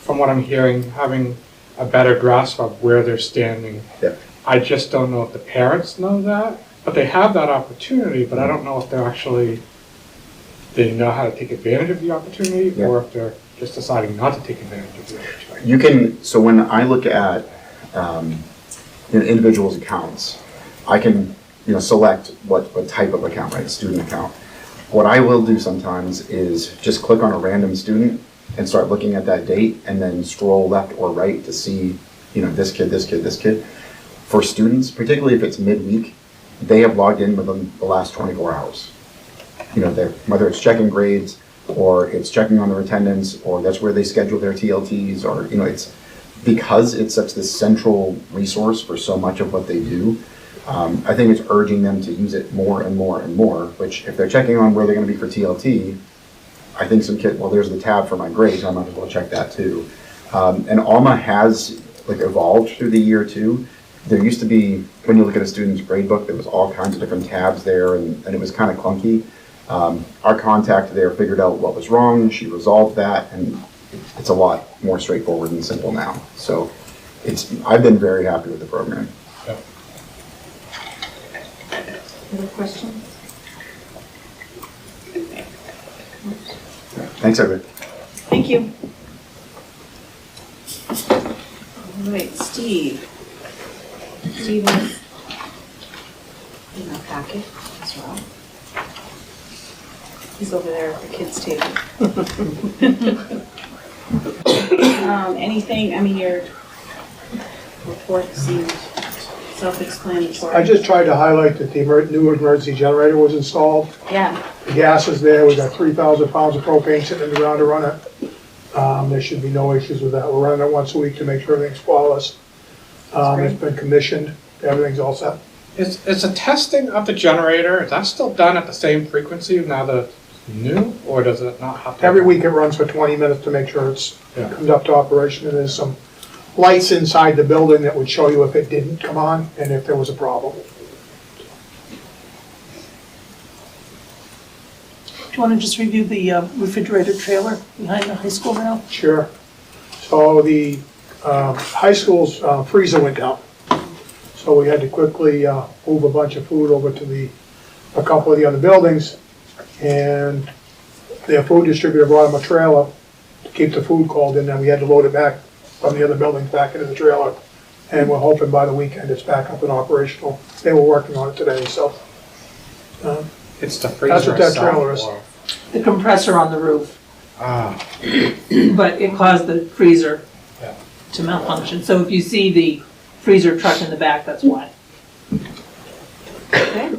from what I'm hearing, having a better grasp of where they're standing. Yep. I just don't know if the parents know that, but they have that opportunity, but I don't know if they know how to take advantage of the opportunity, Yeah. or if they're just deciding not to take advantage of the opportunity. So when I look at individuals' accounts, I can select what type of account, right, student account. What I will do sometimes is just click on a random student and start looking at that date and then scroll left or right to see, this kid, this kid, this kid. For students, particularly if it's midweek, they have logged in within the last 24 hours. Whether it's checking grades or it's checking on their attendance or that's where they schedule their TLTs or, it's because it's such this central resource for so much of what they do. I think it's urging them to use it more and more and more, which if they're checking on where they're going to be for TLT, I think some kid, well, there's the tab for my grades, I might as well check that too. And Alma has evolved through the year too. There used to be, when you look at a student's grade book, there was all kinds of different tabs there and it was kind of clunky. Our contact there figured out what was wrong, she resolved that, and it's a lot more straightforward and simple now. So I've been very happy with the program. Other questions? Thanks, everybody. Thank you. All right, Steve. Steve is in our packet as well. He's over there at the kids' table. Anything, your report seemed self-explanatory. I just tried to highlight that the new emergency generator was installed. Yeah. The gas is there, we got 3,000 pounds of propane sitting in the ground to run it. There should be no issues with that. We're running it once a week to make sure everything's flawless. It's been commissioned, everything's all set. Is the testing of the generator, is that still done at the same frequency now that it's new, or does it not have to? Every week it runs for 20 minutes to make sure it comes up to operation. And there's some lights inside the building that would show you if it didn't come on and if there was a problem. Do you want to just review the refrigerator trailer behind the high school now? Sure. So the high school's freezer went down. So we had to quickly move a bunch of food over to a couple of the other buildings. And their food distributor brought them a trailer to keep the food cold, and then we had to load it back from the other buildings back into the trailer. And we're hoping by the weekend it's back up and operational. They were working on it today, so. It's the freezer that's what that itself, trailer is. or- The compressor on the roof, Ah, but it caused the freezer Yeah. to malfunction. So if you see the freezer truck in the back, that's why. Okay.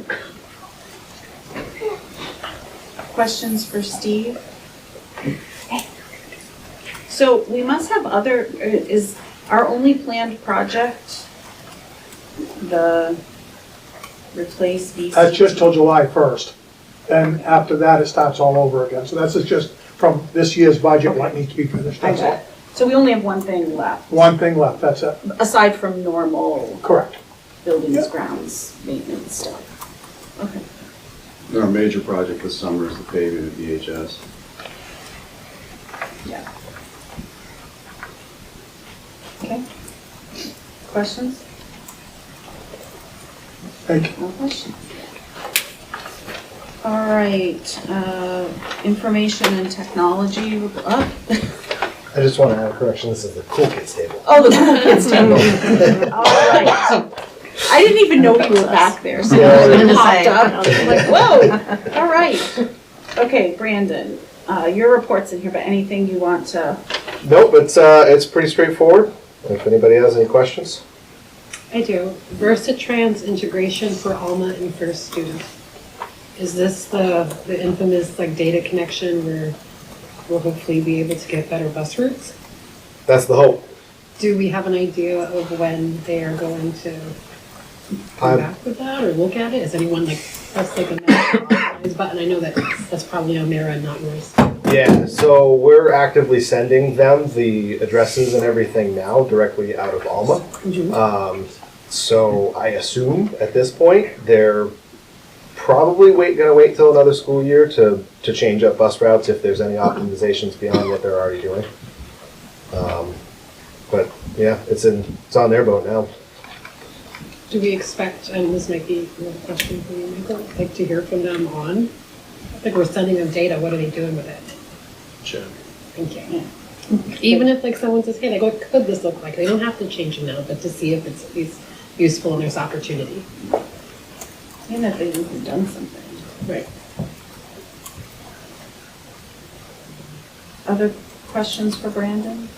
Questions for Steve? So we must have is our only planned project the replace VC? That's just till July 1st. Then after that, it starts all over again. So that's just from this year's budget, what needs to be finished, that's all. Okay. So we only have one thing left, One thing left, that's it. aside from normal Correct. buildings, Yep. grounds, maintenance stuff. Okay. Our major project this summer is the paving at VHS. Yeah. Okay. Questions? Thank you. No question. All right, information and technology. I just want to have a correction, this is the cool kids table. Oh, the cool kids table. All right. I didn't even know you were back there, so it popped up. I'm like, whoa, all right. Okay, Brandon, your report's in here, but anything you want to? Nope, it's pretty straightforward. If anybody has any questions. I do. Versatrans integration for Alma and First students. Is this the infamous like data connection where we'll hopefully be able to get better bus routes? That's the hope. Do we have an idea of when they are going to come back with that or look at it? Is anyone like, that's like a authorized button? I know that that's probably on their end, not yours. Yeah, so we're actively sending them the addresses and everything now directly out of Alma. So I assume at this point they're probably gonna wait till another school year to change up bus routes if there's any optimizations beyond what they're already doing. But yeah, it's on their boat now. Do we expect, and this might be a question for you, Michael, like to hear from them on, like we're sending them data, what are they doing with it? Sure. Thank you. Yeah. Even if like someone says, hey, like what could this look like? They don't have to change it now, but to see if it's at least useful and there's opportunity. Seeing that they've done something. Right. Other questions for Brandon?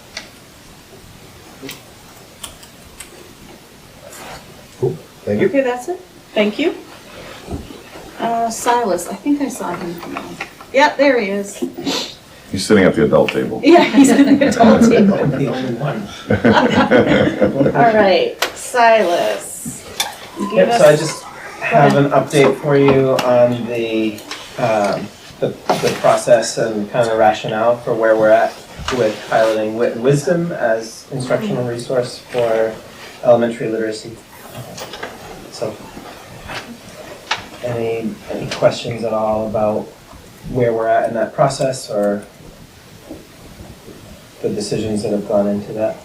Cool. Thank you. Okay, that's it. Thank you. Silas, I think I saw him come on. Yep, there he is. He's sitting at the adult table. Yeah, he's at the adult table. I'm the only one. All right, Silas. Yep, so I just have an update for you on the process and kind of the rationale for where we're at with piloting Wit and Wisdom as instructional resource for elementary literacy. So, any questions at all about where we're at in that process or the decisions that have gone into that?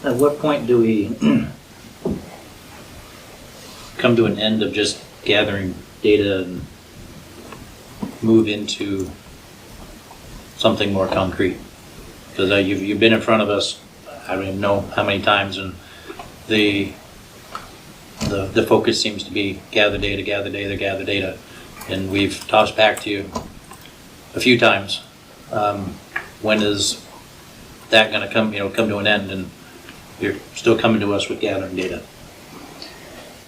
At what point do we come to an end of just gathering data and move into something more concrete? Because you've been in front of us, I don't even know how many times, and the focus seems to be gather data, and we've tossed back to you a few times. When is that going to come to an end? And you're still coming to us with gathering data.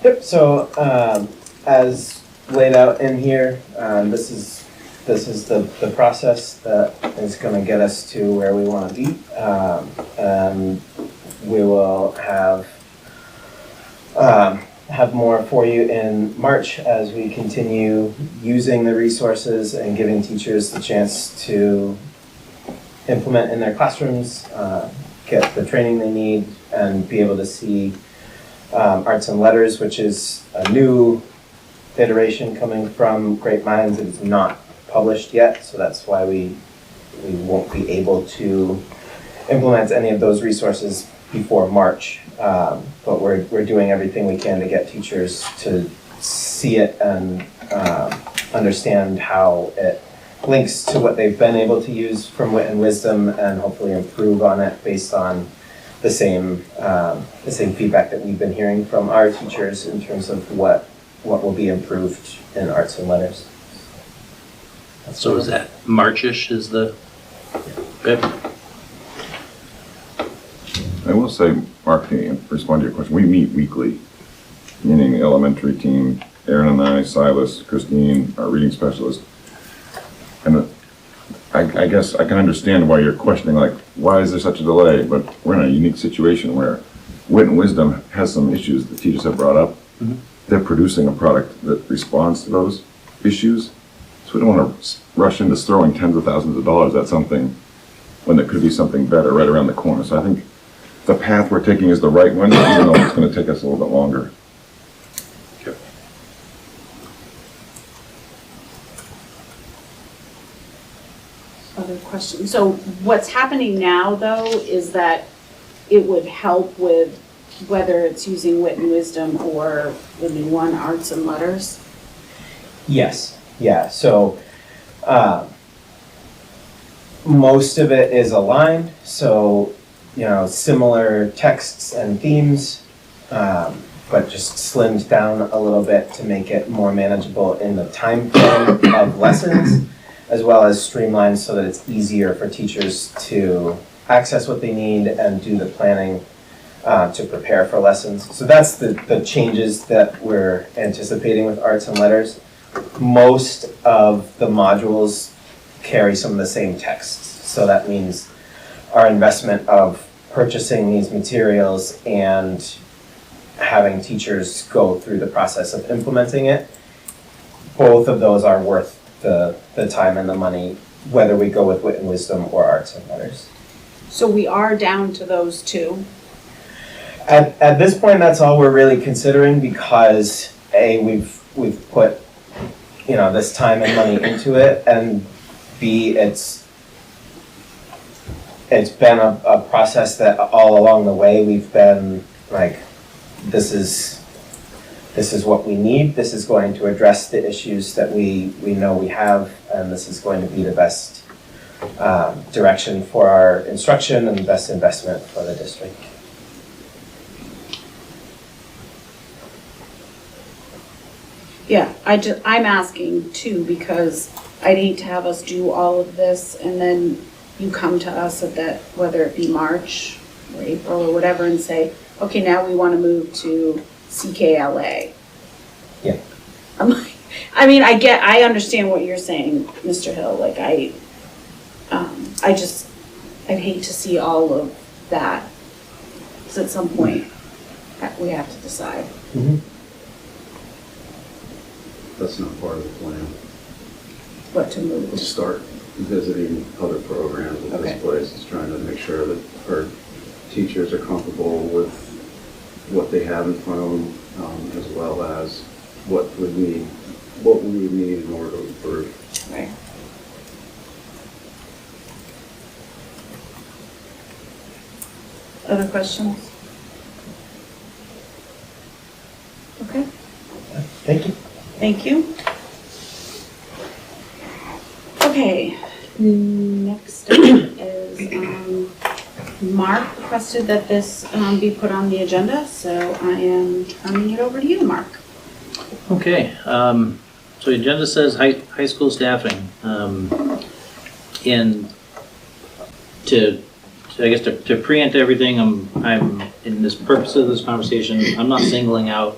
Yep. So as laid out in here, this is the process that is going to get us to where we want to be, and we will have more for you in March as we continue using the resources and giving teachers the chance to implement in their classrooms, get the training they need, and be able to see Arts and Letters, which is a new iteration coming from Great Minds. It is not published yet, so that's why we won't be able to implement any of those resources before March. But we're doing everything we can to get teachers to see it and understand how it links to what they've been able to use from Wit and Wisdom, and hopefully improve on it based on the same feedback that we've been hearing from our teachers in terms of what will be improved in Arts and Letters. So is that Marchish is the... Yep. I will say, Mark, to respond to your question, we meet weekly, meaning the elementary team, Aaron and I, Silas, Christine, our reading specialist. And I guess I can understand why you're questioning, like, why is there such a delay? But we're in a unique situation where Wit and Wisdom has some issues the teachers have brought up. Mm-hmm. They're producing a product that responds to those issues. So we don't want to rush into throwing tens of thousands of dollars at something when there could be something better right around the corner. So I think the path we're taking is the right one, even though it's going to take us a little bit longer. Sure. Other questions? So what's happening now, though, is that it would help with whether it's using wit and wisdom or the new one, arts and letters? Yes, yeah, so most of it is aligned, so, similar texts and themes, but just slimmed down a little bit to make it more manageable in the time frame of lessons, as well as streamlined so that it's easier for teachers to access what they need and do the planning to prepare for lessons. So that's the changes that we're anticipating with arts and letters. Most of the modules carry some of the same texts. So that means our investment of purchasing these materials and having teachers go through the process of implementing it, both of those are worth the time and the money, whether we go with wit and wisdom or arts and letters. So we are down to those two. At this point, that's all we're really considering because A, we've put this time and money into it, and B, it's been a process that all along the way we've been like, this is what we need, this is going to address the issues that we know we have, and this is going to be the best direction for our instruction and the best investment for the district. Yeah, I'm asking too, because I'd hate to have us do all of this and then you come to us at that, whether it be March or April or whatever, and say, okay, now we want to move to CKLA. Yeah. I'm like, I understand what you're saying, Mr. Hill. Like I'd hate to see all of that. Because at some point we have to decide. Mm-hmm. That's not part of the plan. What to move? To start visiting other programs at this place, is trying to make sure that our teachers are comfortable with what they have in front of them, as well as what we would need in order to improve. Right. Other questions? Okay. Thank you. Thank you. Okay, next up is Mark requested that this be put on the agenda, so I am turning it over to you, Mark. Okay, so the agenda says high school staffing. And to preempt everything, I'm in this purpose of this conversation, I'm not singling out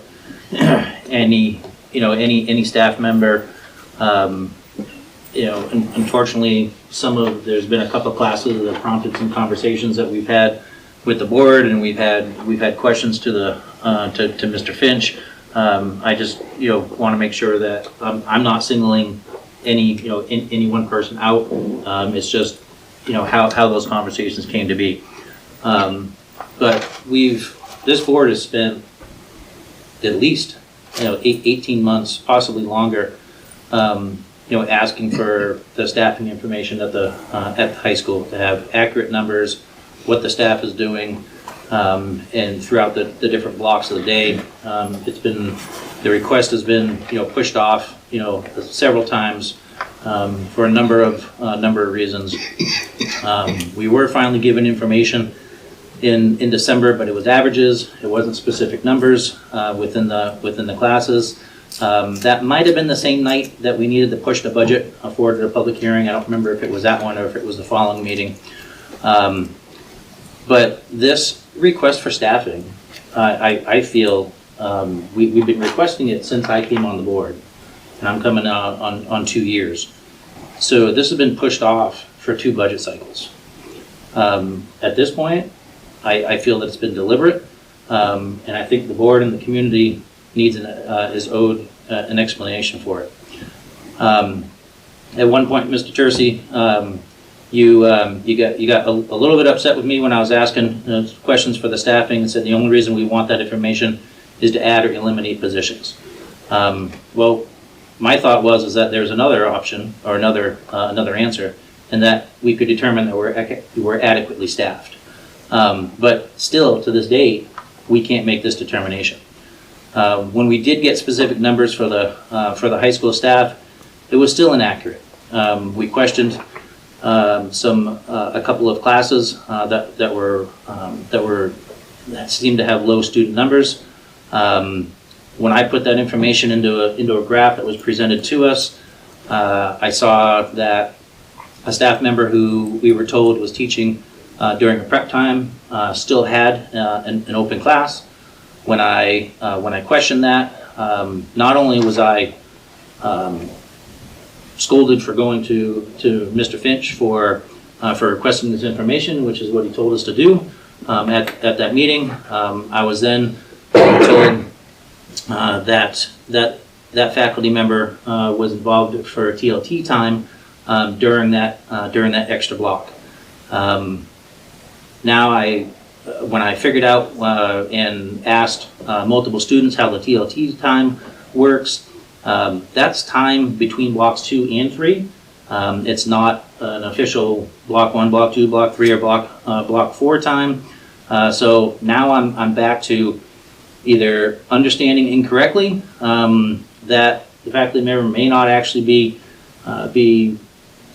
any staff member. Unfortunately, there's been a couple of classes that have prompted some conversations that we've had with the board, and we've had questions to Mr. Finch. I just want to make sure that I'm not singling any one person out. It's just how those conversations came to be. But this board has spent at least 18 months, possibly longer, asking for the staffing information at the high school to have accurate numbers, what the staff is doing, and throughout the different blocks of the day. The request has been pushed off several times for a number of reasons. We were finally given information in December, but it was averages. It wasn't specific numbers within the classes. That might have been the same night that we needed to push the budget forward to a public hearing. I don't remember if it was that one or if it was the following meeting. But this request for staffing, I feel we've been requesting it since I came on the board, and I'm coming out on 2 years. So this has been pushed off for 2 budget cycles. At this point, I feel that it's been deliberate, and I think the board and the community is owed an explanation for it. At one point, Mr. Tercey, you got a little bit upset with me when I was asking questions for the staffing, and said the only reason we want that information is to add or eliminate positions. Well, my thought was that there's another option or another answer, and that we could determine that we're adequately staffed. But still, to this date, we can't make this determination. When we did get specific numbers for the high school staff, it was still inaccurate. We questioned a couple of classes that seemed to have low student numbers. When I put that information into a graph that was presented to us, I saw that a staff member who we were told was teaching during a prep time still had an open class. When I questioned that, not only was I scolded for going to Mr. Finch for requesting this information, which is what he told us to do at that meeting. I was then told that faculty member was involved for TLT time during that extra block. Now when I figured out and asked multiple students how the TLT time works, that's time between blocks 2 and 3. It's not an official block 1, block 2, block 3, or block 4 time. So now I'm back to either understanding incorrectly that the faculty member may not actually be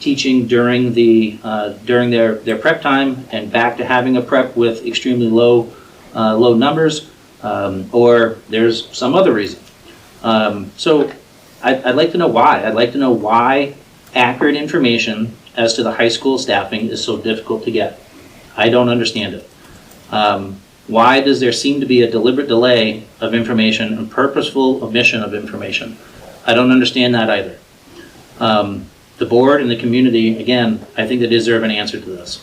teaching during their prep time, and back to having a prep with extremely low numbers, or there's some other reason. So I'd like to know why. I'd like to know why accurate information as to the high school staffing is so difficult to get. I don't understand it. Why does there seem to be a deliberate delay of information and purposeful omission of information? I don't understand that either. The board and the community, again, I think they deserve an answer to this.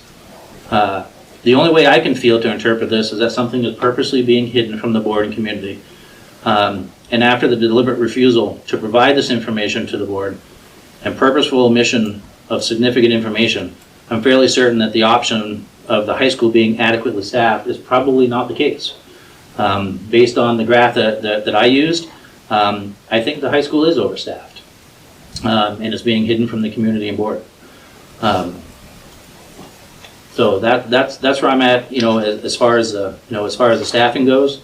The only way I can feel to interpret this is that something is purposely being hidden from the board and community. And after the deliberate refusal to provide this information to the board and purposeful omission of significant information, I'm fairly certain that the option of the high school being adequately staffed is probably not the case. Based on the graph that I used, I think the high school is overstaffed, and is being hidden from the community and board. So that's where I'm at. As far as the staffing goes.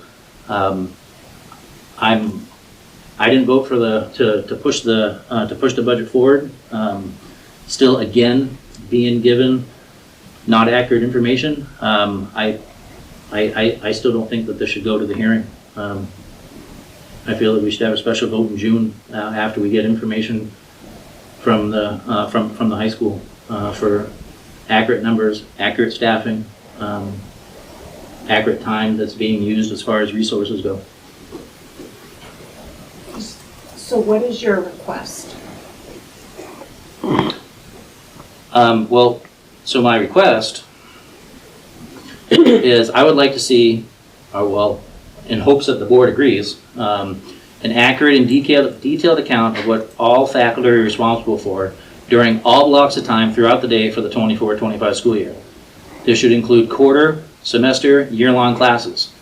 I didn't vote for to push the budget forward. Still, again, being given not accurate information. I still don't think that this should go to the hearing. I feel that we should have a special vote in June after we get information from the high school for accurate numbers, accurate staffing, accurate time that's being used as far as resources go. So what is your request? So my request is I would like to see, in hopes that the board agrees, an accurate and detailed account of what all faculty are responsible for during all blocks of time throughout the day for the 24-25 school year. This should include quarter, semester, year-long classes.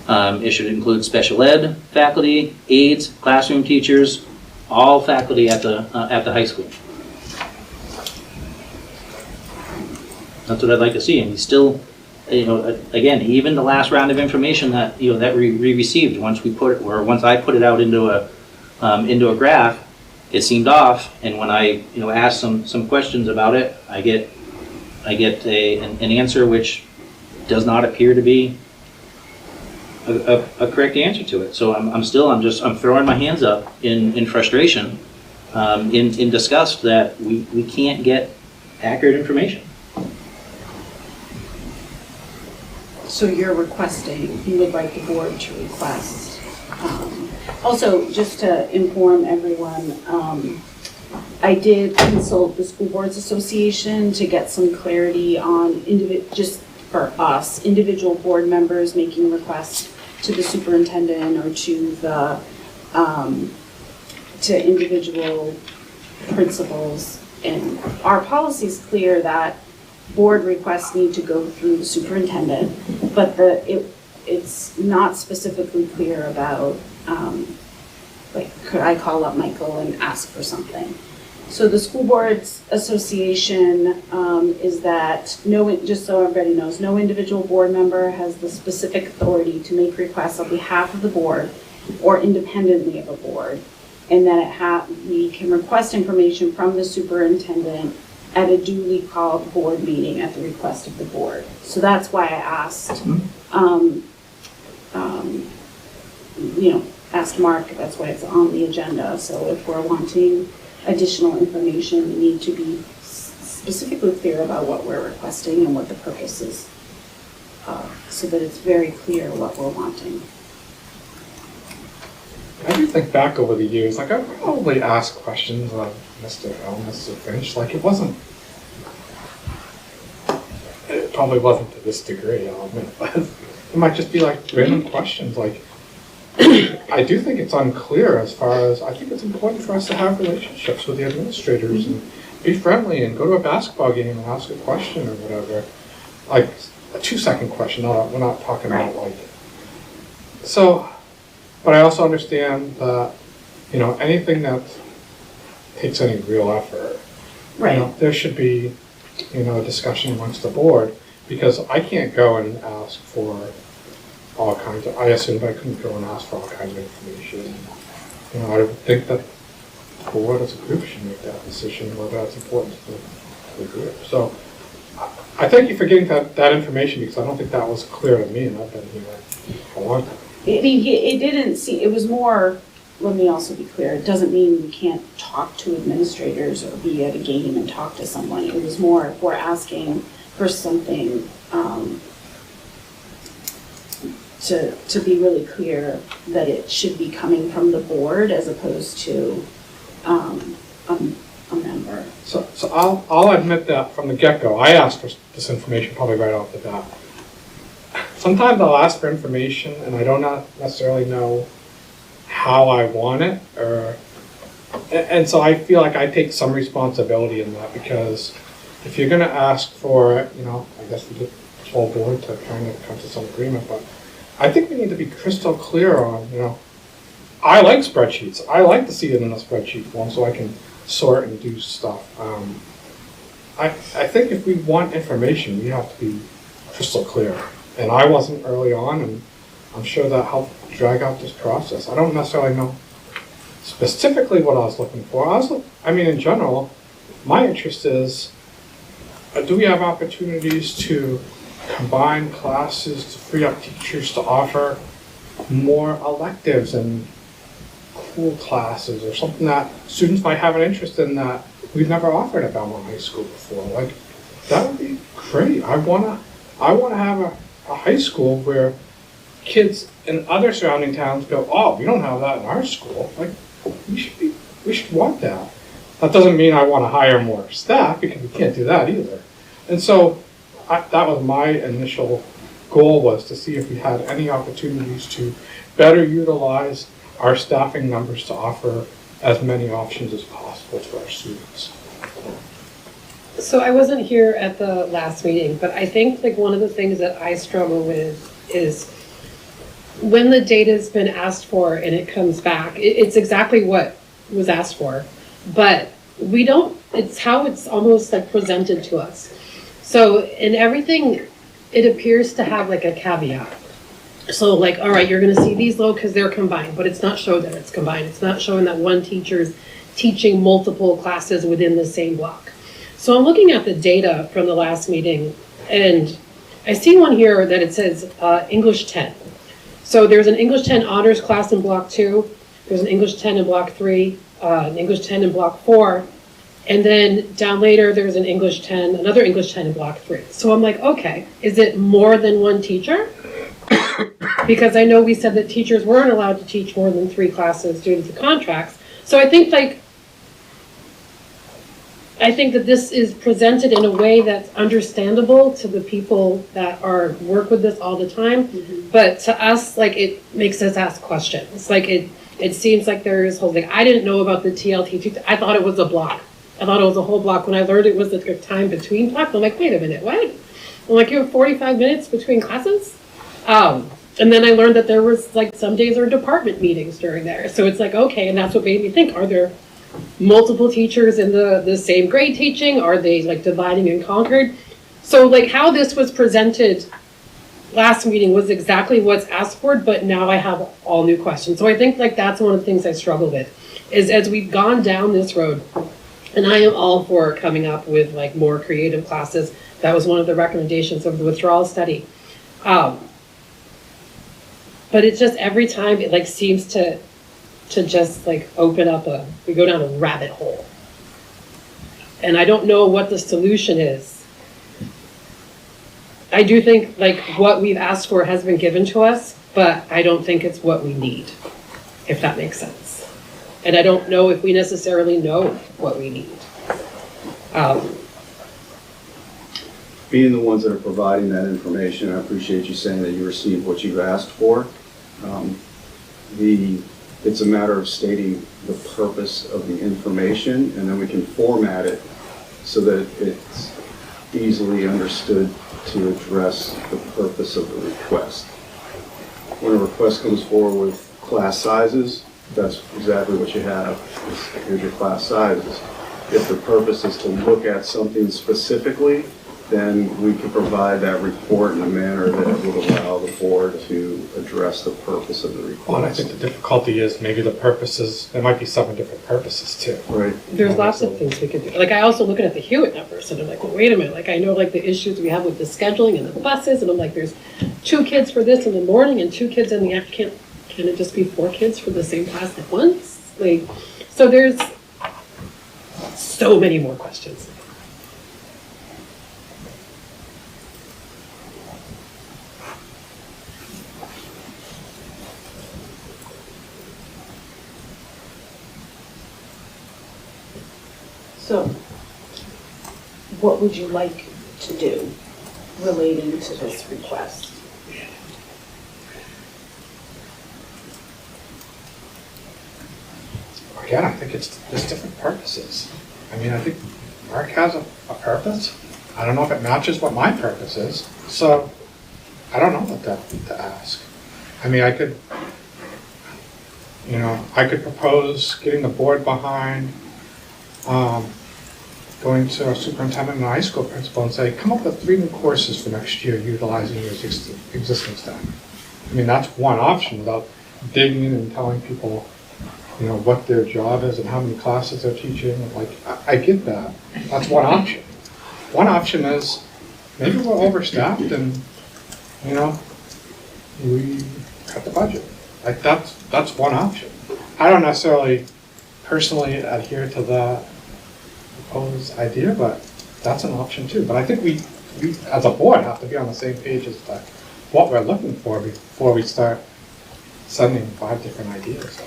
It should include special ed faculty, aides, classroom teachers, all faculty at the high school. That's what I'd like to see. And still, again, even the last round of information that that we received once I put it out into a graph, it seemed off. And when I asked some questions about it, I get an answer which does not appear to be a correct answer to it. So I'm throwing my hands up in frustration, in disgust that we can't get accurate information. So you're requesting, you would like the board to request. Also, just to inform everyone, I did consult the School Boards Association to get some clarity on just for us, individual board members making requests to the superintendent or to individual principals. And our policy is clear that board requests need to go through the superintendent, but it's not specifically clear about, could I call up Michael and ask for something? So the School Boards Association is that just so everybody knows, no individual board member has the specific authority to make requests on behalf of the board or independently of a board. And that we can request information from the superintendent at a duly called board meeting at the request of the board. So that's why I asked, asked Mark, that's why it's on the agenda. So if we're wanting additional information, we need to be specifically clear about what we're requesting and what the purpose is, so that it's very clear what we're wanting. I do think back over the years, like I probably asked questions of Mr. L, Mr. Finch, like it probably wasn't to this degree, I'll admit, but it might just be like random questions, like I do think it's unclear as far as, I think it's important for us to have relationships with the administrators and be friendly and go to a basketball game and ask a question or whatever. Like a 2-second question, we're not talking about like, so, but I also understand that, anything that takes any real effort, there should be, a discussion amongst the board, because I can't go and ask for all kinds of, I assumed I couldn't go and ask for all kinds of information. I would think that the board as a group should make that decision, whether that's important to the group. So I thank you for getting that information, because I don't think that was clear to me, and I've been here for a long time. It didn't see, it was more, let me also be clear, it doesn't mean we can't talk to administrators or be at a game and talk to someone. It was more if we're asking for something, to be really clear that it should be coming from the board as opposed to a member. So I'll admit that from the get-go, I asked for this information probably right off the bat. Sometimes I'll ask for information and I don't necessarily know how I want it, and so I feel like I take some responsibility in that, because if you're gonna ask for it, I guess we get the whole board to kind of come to some agreement, but I think we need to be crystal clear on, I like spreadsheets. I like to see it in a spreadsheet form so I can sort and do stuff. I think if we want information, we have to be crystal clear. And I wasn't early on, and I'm sure that helped drag out this process. I don't necessarily know specifically what I was looking for. In general, my interest is, do we have opportunities to combine classes to free up teachers to offer more electives and cool classes, or something that students might have an interest in that we've never offered at Belmont High School before? Like, that would be great. I wanna have a high school where kids in other surrounding towns go, oh, we don't have that in our school. Like, we should want that. That doesn't mean I want to hire more staff, because we can't do that either. And so that was my initial goal, was to see if we had any opportunities to better utilize our staffing numbers to offer as many options as possible to our students. So I wasn't here at the last meeting, but I think like one of the things that I struggle with is when the data's been asked for and it comes back, it's exactly what was asked for, but it's how it's almost like presented to us. So in everything, it appears to have like a caveat. So like, all right, you're gonna see these low because they're combined, but it's not showing that it's combined. It's not showing that one teacher's teaching multiple classes within the same block. So I'm looking at the data from the last meeting, and I see one here that it says English 10. So there's an English 10 honors class in block 2, there's an English 10 in block 3, an English 10 in block 4, and then down later there's an English 10, another English 10 in block 3. So I'm like, okay, is it more than one teacher? Because I know we said that teachers weren't allowed to teach more than 3 classes due to the contracts. So I think that this is presented in a way that's understandable to the people that work with this all the time. Mm-hmm. But to us, like, it makes us ask questions. Like, it seems like there is whole thing. I didn't know about the TLT. I thought it was a block. I thought it was a whole block. When I learned it was the time between blocks, I'm like, wait a minute, what? I'm like, you have 45 minutes between classes? And then I learned that there was, like, some days are department meetings during there. So it's like, okay, and that's what made me think, are there multiple teachers in the same grade teaching? Are they like dividing and conquered? So like how this was presented last meeting was exactly what's asked for, but now I have all new questions. So I think like that's one of the things I struggle with, is as we've gone down this road, and I am all for coming up with like more creative classes. That was one of the recommendations of the withdrawal study. But it just, every time it like seems to just like open up we go down a rabbit hole. And I don't know what the solution is. I do think like what we've asked for has been given to us, but I don't think it's what we need, if that makes sense. And I don't know if we necessarily know what we need. Being the ones that are providing that information, I appreciate you saying that you received what you've asked for. It's a matter of stating the purpose of the information, and then we can format it so that it's easily understood to address the purpose of the request. When a request comes forward with class sizes, that's exactly what you have. Here's your class sizes. If the purpose is to look at something specifically, then we can provide that report in a manner that would allow the board to address the purpose of the request. Well, and I think the difficulty is maybe the purposes, there might be 7 different purposes too. Right. There's lots of things we could do. Like I also looking at the Hewitt numbers and I'm like, well, wait a minute. Like I know like the issues we have with the scheduling and the buses, and I'm like, there's 2 kids for this in the morning and 2 kids in the afternoon. Can it just be 4 kids for the same class at once? Like, so there's so many more questions. So, what would you like to do relating to this request? Again, I think there's different purposes. I mean, I think Mark has a purpose. I don't know if it matches what my purpose is, so I don't know what to ask. I mean, I could propose getting the board behind going to our superintendent and high school principal and say, come up with 3 new courses for next year utilizing your existing staff. I mean, that's one option without digging in and telling people, what their job is and how many classes they're teaching. Like, I get that. That's one option. One option is maybe we're overstaffed and, we cut the budget. Like, that's one option. I don't necessarily personally adhere to that proposed idea, but that's an option too. But I think we as a board have to be on the same page as to what we're looking for before we start sending 5 different ideas.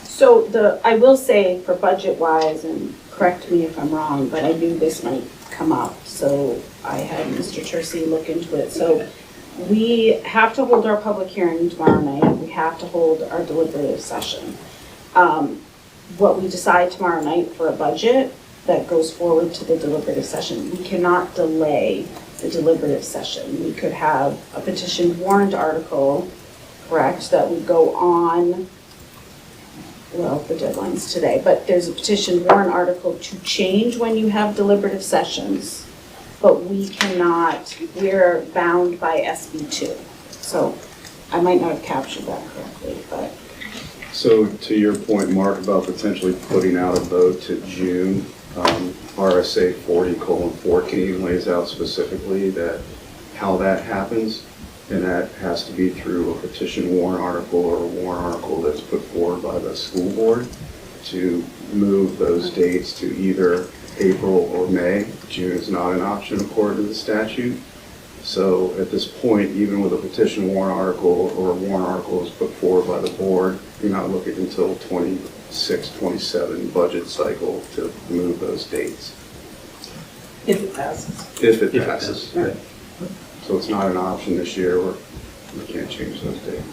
So I will say for budget-wise, and correct me if I'm wrong, but I knew this might come up, so I had Mr. Tercey look into it. So we have to hold our public hearing tomorrow night. We have to hold our deliberative session. What we decide tomorrow night for a budget that goes forward to the deliberative session, we cannot delay the deliberative session. We could have a petition warrant article, correct, that would go on. Well, the deadline's today, but there's a petition warrant article to change when you have deliberative sessions, but we're bound by SB2. So I might not have captured that correctly, but. So to your point, Mark, about potentially putting out a vote to June, RSA 40:14 lays out specifically that how that happens. And that has to be through a petition warrant article or a warrant article that's put forward by the school board to move those dates to either April or May. June is not an option according to the statute. So at this point, even with a petition warrant article or a warrant article is put forward by the board, you're not looking until 26, 27 budget cycle to move those dates. If it passes. If it passes. Right. So it's not an option this year, we can't change those dates.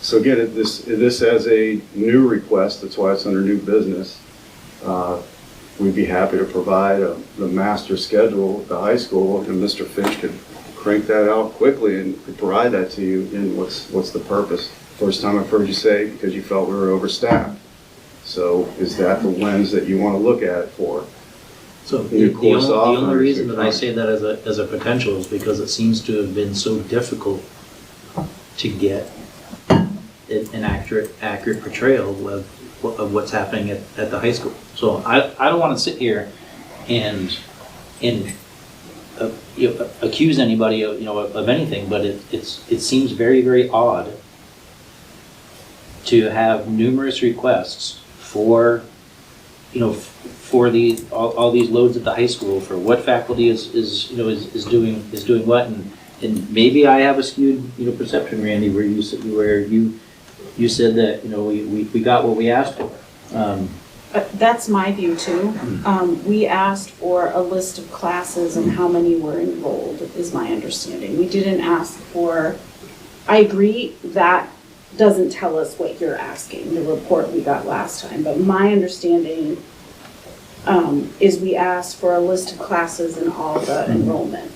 So again, this as a new request, that's why it's under new business. We'd be happy to provide the master schedule at the high school, and Mr. Finch could crank that out quickly and provide that to you, and what's the purpose? First time I've heard you say because you felt we were overstaffed. So is that the lens that you want to look at it for? So the only reason that I say that as a potential is because it seems to have been so difficult to get an accurate portrayal of what's happening at the high school. So I don't want to sit here and accuse anybody of anything, but it seems very, very odd to have numerous requests for all these loads at the high school for what faculty is doing what, and maybe I have a skewed perception, Randy, where you said that we got what we asked for. That's my view too. We asked for a list of classes and how many were enrolled, is my understanding. We didn't ask for, I agree, that doesn't tell us what you're asking, the report we got last time, but my understanding is we asked for a list of classes and all the enrollment.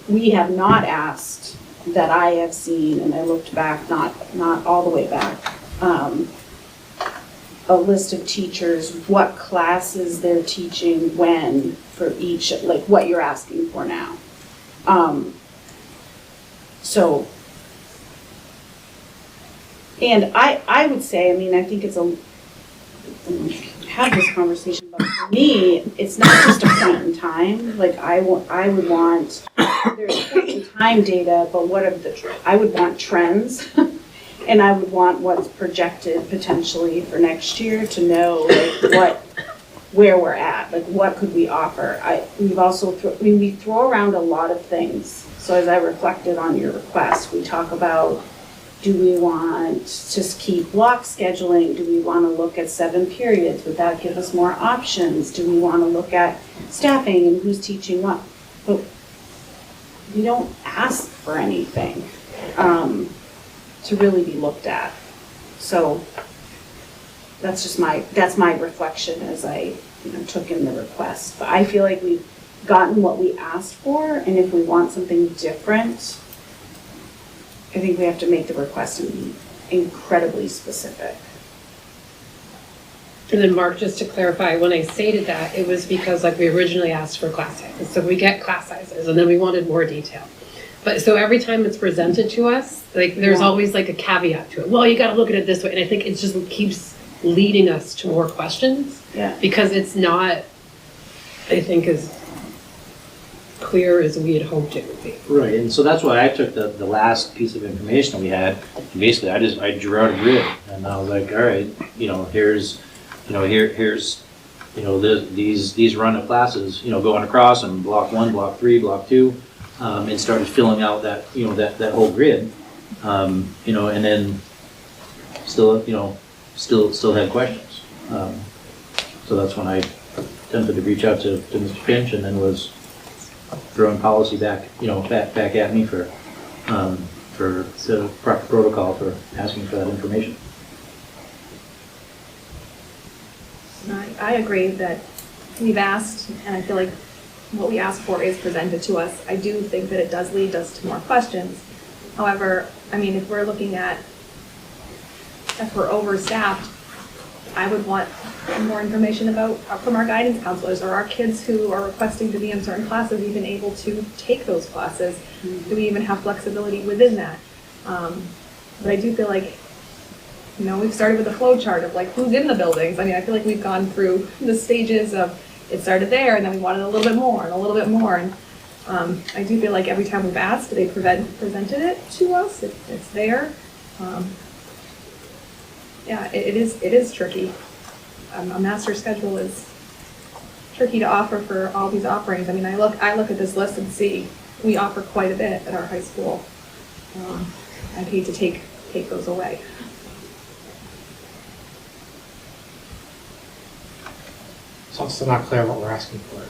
We have not asked, that I have seen, and I looked back, not all the way back, a list of teachers, what classes they're teaching when for each, like what you're asking for now. So, and I would say, I mean, I think it's have this conversation, but for me, it's not just a point in time. Like I would want, there's point in time data, but what are I would want trends. And I would want what's projected potentially for next year to know like where we're at, like what could we offer. We've also, we throw around a lot of things. So as I reflected on your request, we talk about, do we want to keep block scheduling? Do we want to look at 7 periods? Would that give us more options? Do we want to look at staffing and who's teaching what? But we don't ask for anything to really be looked at. So that's just my reflection as I took in the request. But I feel like we've gotten what we asked for, and if we want something different, I think we have to make the request and be incredibly specific. And then Mark, just to clarify, when I stated that, it was because like we originally asked for class sizes. So we get class sizes and then we wanted more detail. But so every time it's presented to us, like there's always like a caveat to it. Well, you got to look at it this way. And I think it just keeps leading us to more questions. Yeah. Because it's not, I think, as clear as we had hoped it would be. Right, and so that's why I took the last piece of information we had, and basically I drew out a grid, and I was like, all right, here's these run of classes, going across and block 1, block 3, block 2, and started filling out that that whole grid, and then still had questions. So that's when I attempted to reach out to Mr. Finch, and then was throwing policy back at me for the proper protocol for asking for that information. I agree that we've asked, and I feel like what we asked for is presented to us. I do think that it does lead us to more questions. However, I mean, if we're overstaffed, I would want more information from our guidance counselors, or our kids who are requesting to be in certain classes even able to take those classes. Do we even have flexibility within that? But I do feel like, we've started with a flow chart of like who's in the buildings. I mean, I feel like we've gone through the stages of it started there and then we wanted a little bit more and a little bit more. And I do feel like every time we've asked, they presented it to us. It's there. Yeah, it is tricky. A master schedule is tricky to offer for all these offerings. I mean, I look at this list and see we offer quite a bit at our high school. I'd hate to take those away. So it's still not clear what we're asking for.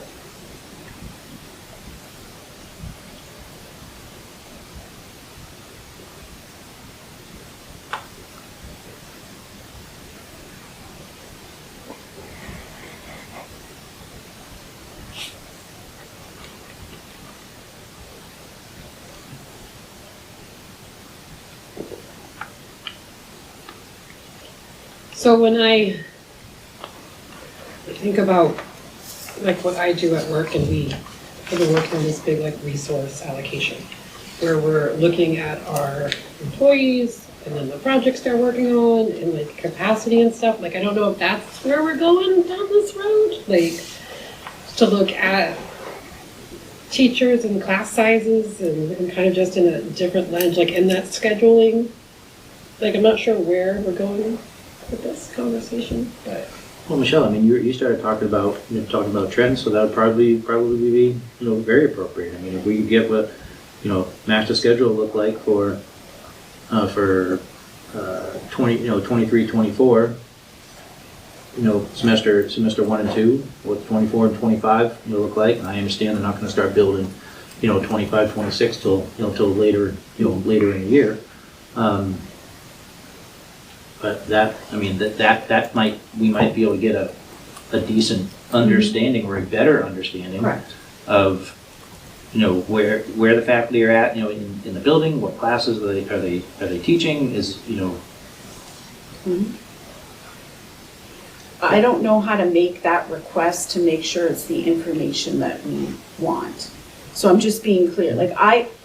So when I think about like what I do at work, and we have been working on this big like resource allocation, where we're looking at our employees and then the projects they're working on and like capacity and stuff. Like I don't know if that's where we're going down this road. Like to look at teachers and class sizes and kind of just in a different lens, like in that scheduling. Like I'm not sure where we're going with this conversation, but. Well, Michelle, I mean, you started talking about trends, so that would probably be, very appropriate. I mean, if we could get what, master schedule look like for 23, 24, semester 1 and 2, what 24 and 25 look like. And I understand they're not going to start building, 25, 26 till later, later in the year. But we might be able to get a decent understanding or a better understanding of, where the faculty are at, in the building, what classes are they teaching, is, I don't know how to make that request to make sure it's the information that we want. So I'm just being clear,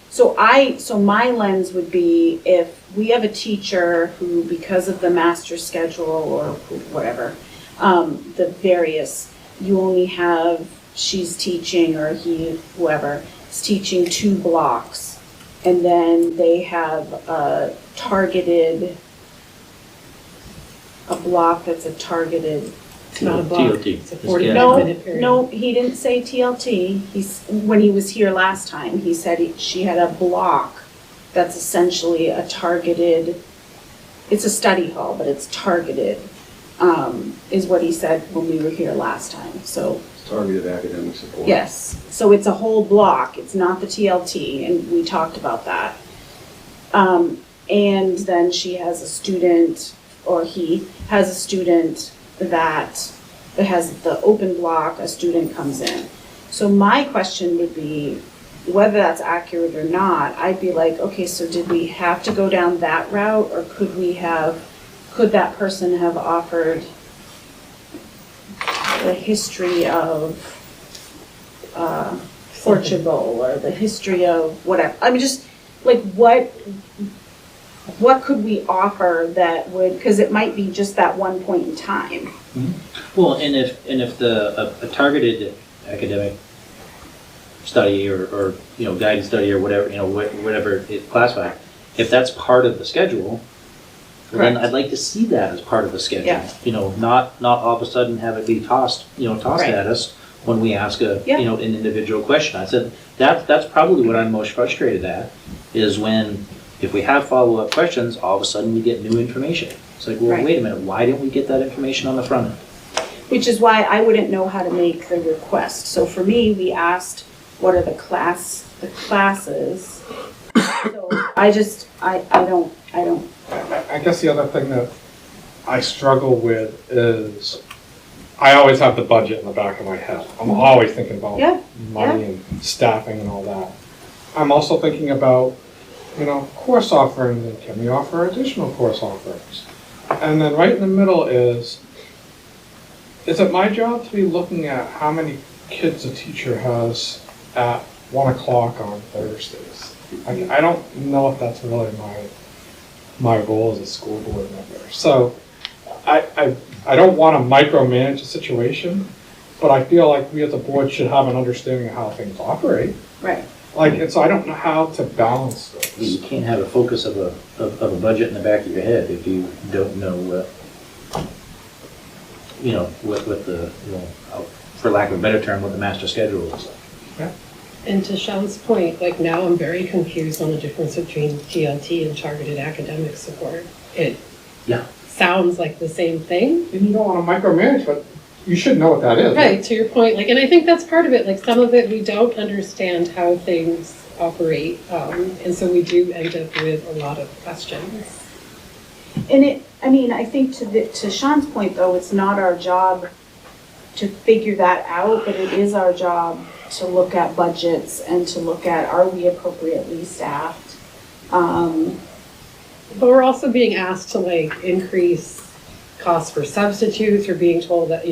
so my lens would be if we have a teacher who, because of the master schedule or whatever, the various, you only have, she's teaching, or he, whoever, is teaching 2 blocks, and then they have a block that's a targeted. It's not a block. TLT. It's a 45-minute period. No, he didn't say TLT. When he was here last time, he said she had a block that's essentially a targeted, it's a study hall, but it's targeted, is what he said when we were here last time, so. Targeted academic support. Yes, so it's a whole block, it's not the TLT, and we talked about that. And then she has a student, or he has a student that has the open block, a student comes in. So my question would be, whether that's accurate or not, I'd be like, okay, so did we have to go down that route, or could that person have offered the history of Portugal, or the history of whatever? I mean, just like what could we offer that would, because it might be just that one point in time. Mm-hmm. Well, and if a targeted academic study or guided study or whatever, whatever it's classified, if that's part of the schedule, then I'd like to see that as part of the schedule. Yeah. Not all of a sudden have it be tossed at us when we ask an individual question. I said that's probably what I'm most frustrated at, is when, if we have follow-up questions, all of a sudden we get new information. It's like, well, wait a minute, why didn't we get that information on the front end? Which is why I wouldn't know how to make the request. So for me, we asked, what are the classes? So I don't. I guess the other thing that I struggle with is, I always have the budget in the back of my head. I'm always thinking about money and staffing and all that. I'm also thinking about, course offerings, and can we offer additional course offerings? And then right in the middle is it my job to be looking at how many kids a teacher has at 1 o'clock on Thursdays? I don't know if that's really my role as a school board member. So I don't want to micromanage a situation, but I feel like we as a board should have an understanding of how things operate. Right. And so I don't know how to balance those. You can't have a focus of a budget in the back of your head if you don't know what the, for lack of a better term, what the master schedule is. Yeah. And to Sean's point, now I'm very confused on the difference between TLT and targeted academic support. It sounds like the same thing. And you don't want to micromanage, but you should know what that is. Right, to your point. And I think that's part of it. Some of it we don't understand how things operate. And so we do end up with a lot of questions. And I think to Sean's point, though, it's not our job to figure that out, but it is our job to look at budgets and to look at, are we appropriately staffed? But we're also being asked to increase costs for substitutes, or being told that,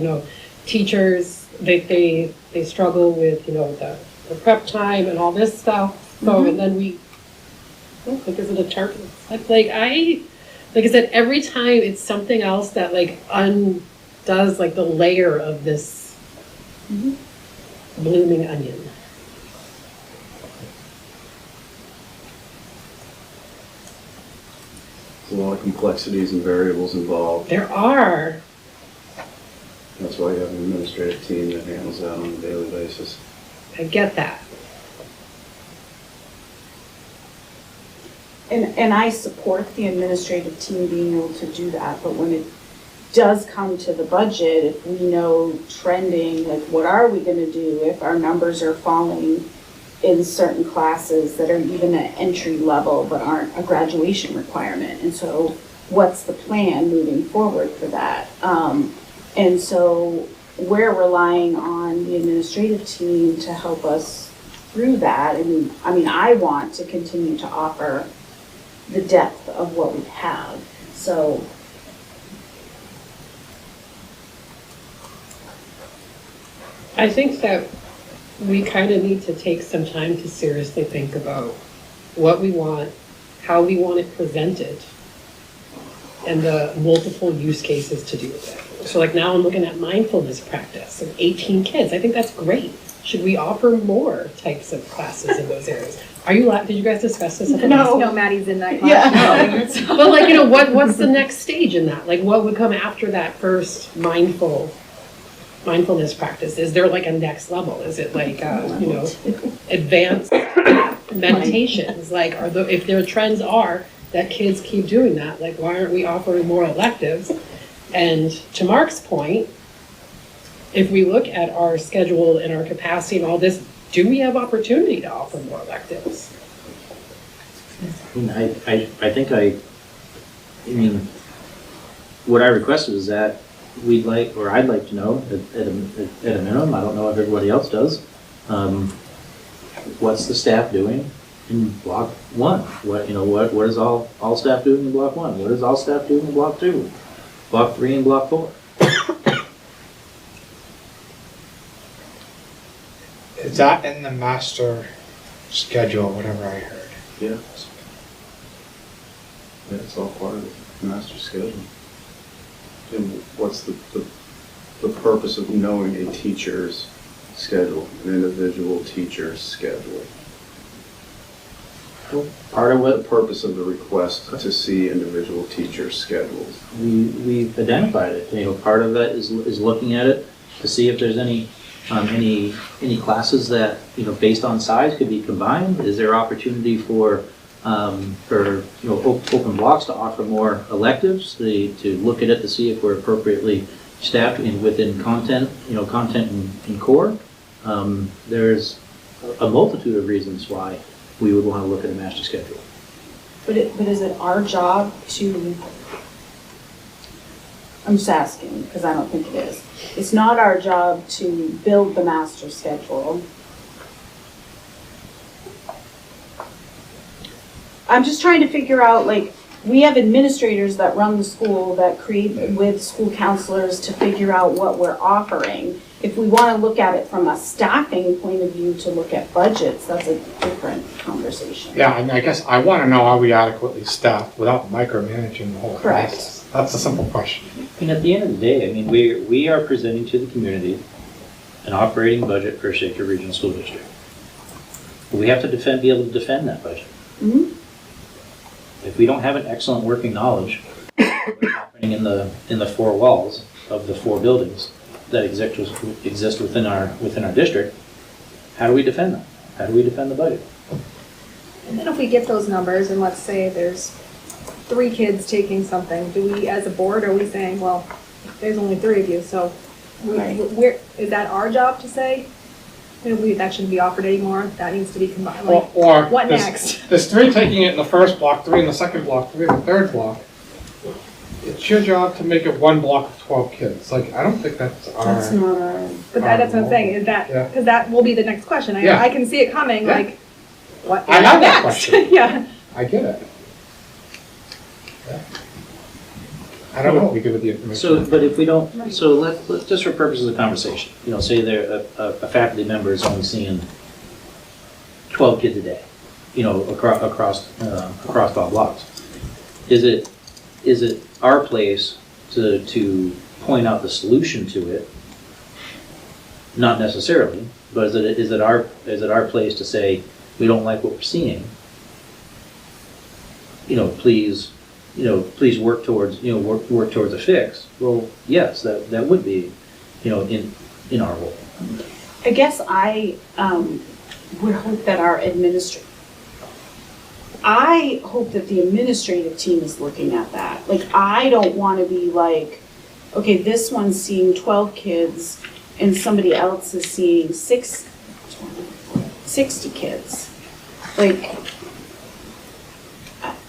teachers, they struggle with, the prep time and all this stuff. So, and then is it a term? Like I said, every time it's something else that undoes the layer of this blooming onion. There's a lot of complexities and variables involved. There are. That's why you have an administrative team that handles that on a daily basis. I get that. And I support the administrative team being able to do that, but when it does come to the budget, if we know trending, what are we gonna do if our numbers are falling in certain classes that are even at entry level but aren't a graduation requirement? And so what's the plan moving forward for that? And so we're relying on the administrative team to help us through that. I mean, I want to continue to offer the depth of what we have. So I think that we kind of need to take some time to seriously think about what we want, how we want it presented, and the multiple use cases to do with it. So now I'm looking at mindfulness practice and 18 kids. I think that's great. Should we offer more types of classes in those areas? Did you guys discuss this? No, Maddie's in that class. Yeah. But what's the next stage in that? What would come after that first mindfulness practice? Is there a next level? Is it advanced meditations? If their trends are that kids keep doing that, why aren't we offering more electives? And to Mark's point, if we look at our schedule and our capacity and all this, do we have opportunity to offer more electives? What I requested is that I'd like to know at a minimum, I don't know if everybody else does, what's the staff doing in block 1? What is all staff doing in block 1? What is all staff doing in block 2? Block 3 and block 4? Is that in the master schedule, whatever I heard? Yeah. Yeah, it's all part of the master schedule. And what's the purpose of knowing a teacher's schedule, an individual teacher's schedule? Part of the purpose of the request to see individual teachers' schedules. We've identified it. Part of that is looking at it to see if there's any classes that, based on size could be combined. Is there opportunity for open blocks to offer more electives, to look at it to see if we're appropriately staffed within content, content and core. There's a multitude of reasons why we would want to look at a master schedule. But is it our job to, I'm just asking because I don't think it is. It's not our job to build the master schedule. I'm just trying to figure out, we have administrators that run the school that create with school counselors to figure out what we're offering. If we want to look at it from a staffing point of view to look at budgets, that's a different conversation. Yeah, and I guess I want to know, are we adequately staffed without micromanaging the whole Correct. process? That's a simple question. At the end of the day, we are presenting to the community an operating budget for a Shaker Regional School District. We have to be able to defend that budget. Mm-hmm. If we don't have an excellent working knowledge of what's happening in the four walls of the four buildings that exist within our district, how do we defend them? How do we defend the budget? And then if we get those numbers and let's say there's 3 kids taking something, do we as a board, are we saying, well, there's only 3 of you, so is that our job to say? That shouldn't be offered anymore. That needs to be combined. Or what next? There's 3 taking it in the first block, 3 in the second block, 3 in the third block. It's your job to make it 1 block of 12 kids. I don't think that's our. That's not our. But that's what I'm saying. Is that because that will be the next question? I can see it coming. Yeah. What? I have that next? question. Yeah. I get it. Yeah. I don't know what we do with the information. So, but if we don't, so let's just for purposes of conversation, say there, a faculty member is only seeing 12 kids a day, across 12 blocks. Is it our place to point out the solution to it? Not necessarily, but is it our place to say, we don't like what we're seeing? Please work towards, work towards a fix. Well, yes, that would be, in our role. I guess I would hope that I hope that the administrative team is looking at that. Like, I don't want to be like, okay, this one's seeing 12 kids and somebody else is seeing 60 kids. Like,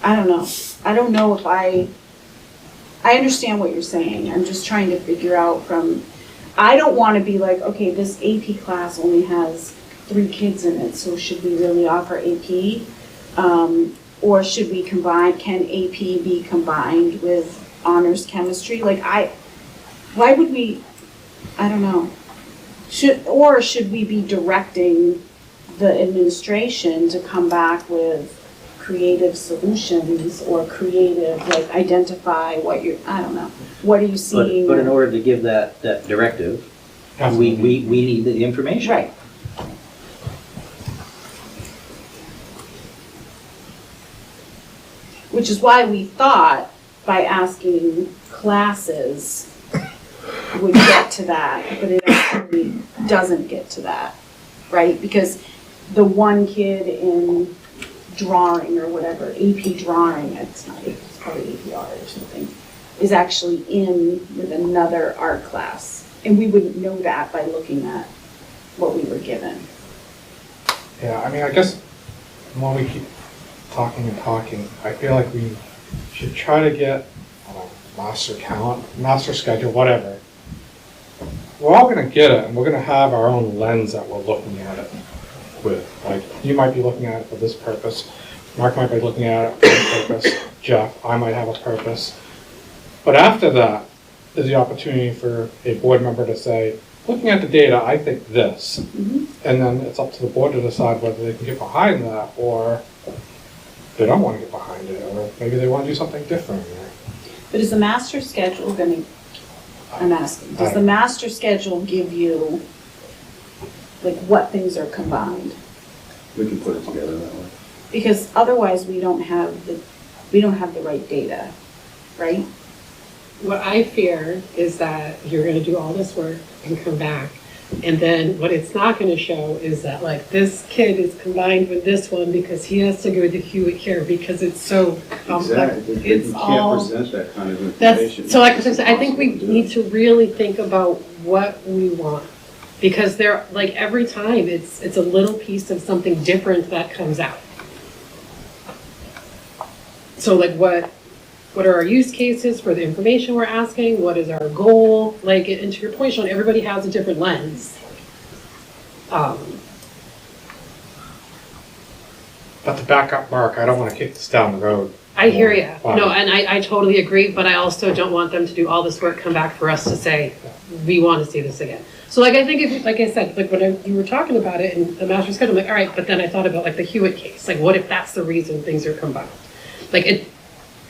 I don't know. I don't know if I understand what you're saying. I'm just trying to figure out I don't want to be like, okay, this AP class only has 3 kids in it, so should we really offer AP? Or should we combine, can AP be combined with honors chemistry? Like, why would we, I don't know. Should we be directing the administration to come back with creative solutions or creative, like, identify what I don't know. What are you seeing? But in order to give that directive, we need the information. Right. Which is why we thought by asking classes would get to that, but it actually doesn't get to that, right? Because the one kid in drawing or whatever, AP drawing, it's probably APR or something, is actually in with another art class. And we wouldn't know that by looking at what we were given. Yeah, I mean, I guess when we keep talking, I feel like we should try to get master schedule, whatever. We're all gonna get it, and we're gonna have our own lens that we're looking at it with. Like, you might be looking at it for this purpose, Mark might be looking at it for this purpose, Jeff, I might have a purpose. But after that, there's the opportunity for a board member to say, looking at the data, I think this. Mm-hmm. And then it's up to the board to decide whether they can get behind that, or they don't want to get behind it, or maybe they want to do something different. But is the master schedule I'm asking, does the master schedule give you, like, what things are combined? We can put it together that way. Because otherwise we don't have the right data, right? What I fear is that you're gonna do all this work and come back, and then what it's not gonna show is that, like, this kid is combined with this one because he has to go to Hewitt here because it's so complex. Exactly. It's You all. can't present that kind of information. So like I think we need to really think about what we want. Because they're, like, every time it's a little piece of something different that comes out. So, like, what are our use cases for the information we're asking? What is our goal? Like, and to your point, Sean, everybody has a different lens. But to back up Mark, I don't want to kick this down the road. I hear you. Wow. No, and I totally agree, but I also don't want them to do all this work, come back for us to say, we want to see this again. So, like, I think if, like I said, like, when you were talking about it in the master schedule, I'm like, all right, but then I thought about, like, the Hewitt case. Like, what if that's the reason things are combined? Like,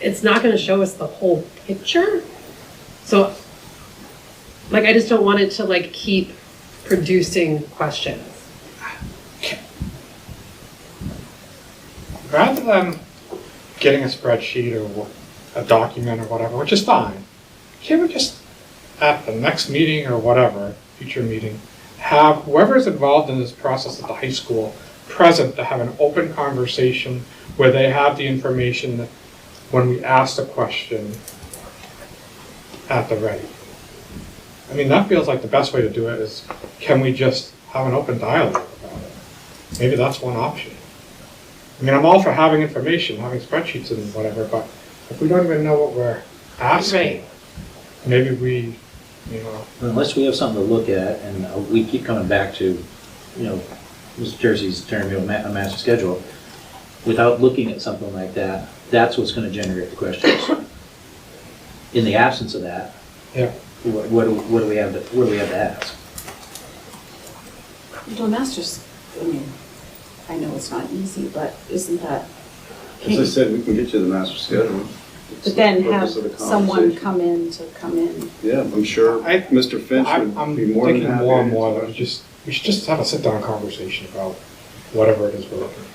it's not going to show us the whole picture. So, like, I just don't want it to, like, keep producing questions. Rather than getting a spreadsheet or a document or whatever, which is fine, can't we just, at the next meeting or whatever, future meeting, have whoever is involved in this process at the high school present to have an open conversation where they have the information that when we ask the question at the ready. I mean, that feels like the best way to do it is, can we just have an open dialogue about it? Maybe that's one option. I mean, I'm all for having information, having spreadsheets and whatever, but if we don't even know what we're asking, maybe we, Unless we have something to look at, and we keep coming back to, Mr. Jersey's term, a master schedule, without looking at something like that, that's what's going to generate the questions. in the absence of that, Yeah. what do we have to ask? Well, masters, I mean, I know it's not easy, but isn't that? As I said, we can get you the master schedule. It's But then the have purpose of the someone conversation. come in. Yeah, I'm sure Mr. Finch I'm would be more than thinking happy. more and to more answer that we should just have a sit-down conversation about whatever it is we're looking for.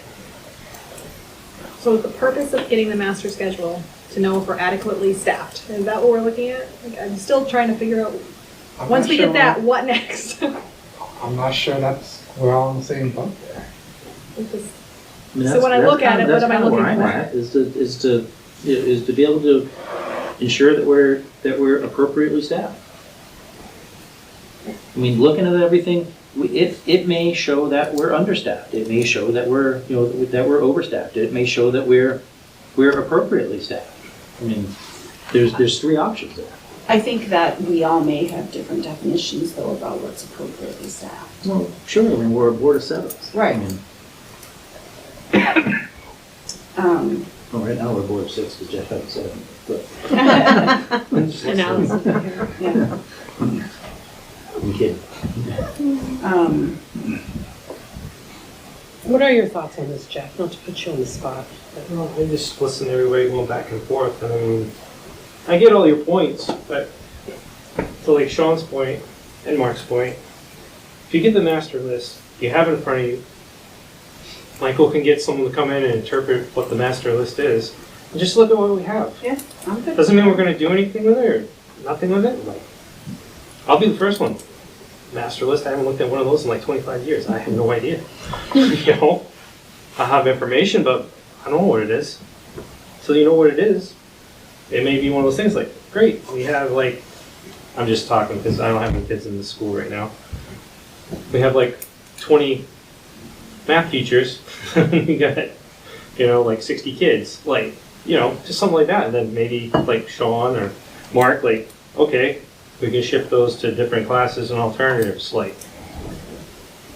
So the purpose of getting the master schedule, to know if we're adequately staffed, is that what we're looking at? Like, I'm still trying to figure out, I'm once not we sure get that, what next? I'm not sure we're all in the same boat there. Because- I mean, So when I that's look at kinda- it, what am I that's kinda looking where I'm for? at, is to be able to ensure that we're appropriately staffed. I mean, looking at everything, it may show that we're understaffed. It may show that we're overstaffed. It may show that we're appropriately staffed. I mean, there's three options there. I think that we all may have different definitions though about what's appropriately staffed. Well, sure, I mean, we're a board of sevens. Right. I mean, Um, well, right now we're a board of six because Jeff had a seven, but. And Alan's not here. yeah. I'm kidding. What are your thoughts on this, Jeff? Not to put you on the spot. Well, I just listen to everybody going back and forth, and I mean, I get all your points, but to like Sean's point and Mark's point, if you get the master list, you have it in front of you, Michael can get someone to come in and interpret what the master list is, and just look at what we have. Yeah, I'm good. Doesn't mean we're gonna do anything with it, or nothing with it, like, I'll be the first one. Master list, I haven't looked at one of those in like 25 years, I have no idea. You know, I have information, but I don't know what it is. So you know what it is. It may be one of those things like, great, we have like, I'm just talking because I don't have any kids in this school right now. We have like 20 math teachers, we got, you know, like 60 kids, like, you know, just something like that. And then maybe like Sean or Mark, like, okay, we can shift those to different classes and alternatives, like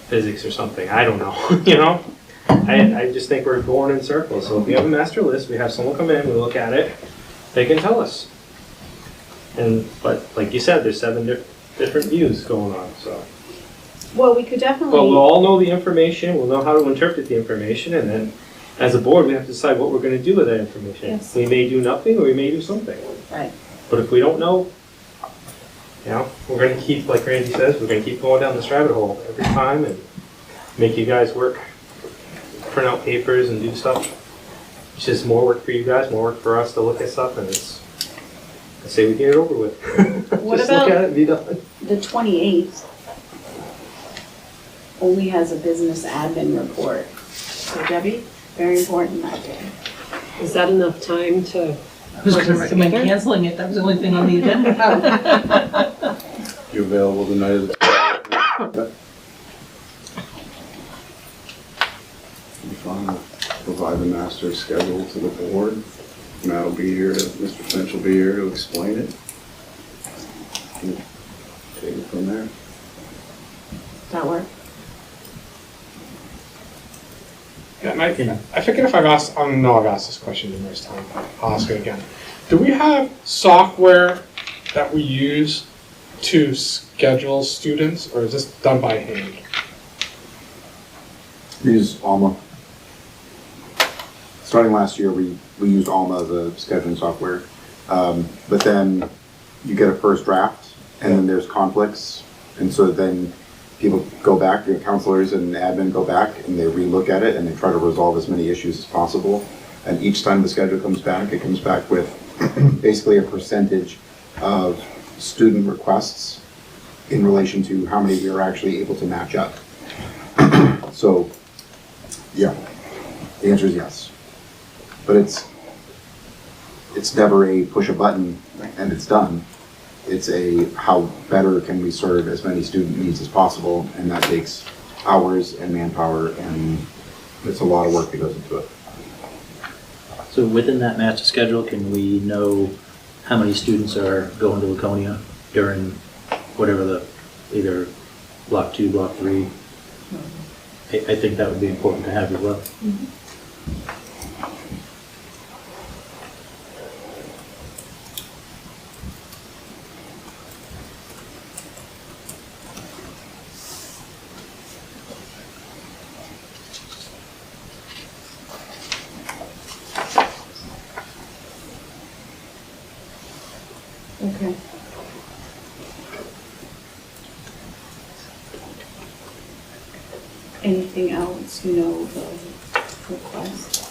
physics or something, I don't know, you know? I just think we're going in circles. So if we have a master list, we have someone come in, we look at it, they can tell us. But like you said, there's 7 different views going on, so. Well, we could definitely. But we'll all know the information, we'll know how to interpret the information, and then as a board, we have to decide what we're gonna do with that information. Yes. We may do nothing, or we may do something. Right. But if we don't know, you know, we're gonna keep, like Randy says, we're gonna keep going down this rabbit hole every time and make you guys work, print out papers and do stuff. It's just more work for you guys, more work for us to look at stuff, and I say we get it over with. What Just about look at it and be done. the 28th? Only has a business admin report. So Debbie, very important that day. Is that enough time to? I was gonna recommend canceling it, that was the only thing on the agenda. You available the night of the 12th? Be fine. Provide the master schedule to the board. Matt will be here, Mr. Finch will be here to explain it. And take it from there. Does that work? Yeah, and I forget if I've asked, I don't know I've asked this question numerous times, but I'll ask it again. Do we have software that we use to schedule students, or is this done by hand? We use Alma. Starting last year, we used Alma as a scheduling software. But then you get a first draft, and then there's conflicts. And so then people go back, your counselors and admin go back, and they relook at it, and they try to resolve as many issues as possible. And each time the schedule comes back, it comes back with basically a percentage of student requests in relation to how many we are actually able to match up. So, yeah, the answer is yes. But it's never a push a button and it's done. It's a how better can we serve as many student needs as possible, and that takes hours and manpower, and it's a lot of work that goes into it. So within that master schedule, can we know how many students are going to Laconia during whatever the, either block 2, block 3? I think that would be important to have as well. Okay. Anything else, the request?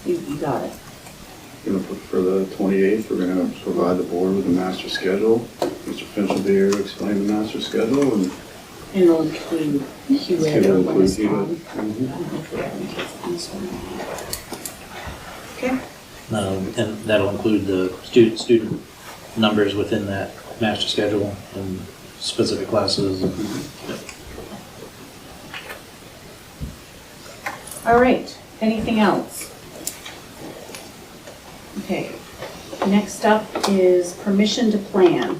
You got it. For the 28th, we're going to provide the board with a master schedule. Mr. Finch will be here to explain the master schedule, and It'll include QA it'll when it's include on. QA. Hopefully I haven't taken this one. Okay. And that'll include the student numbers within that master schedule and specific classes. All right, anything else? Okay, next up is permission to plan.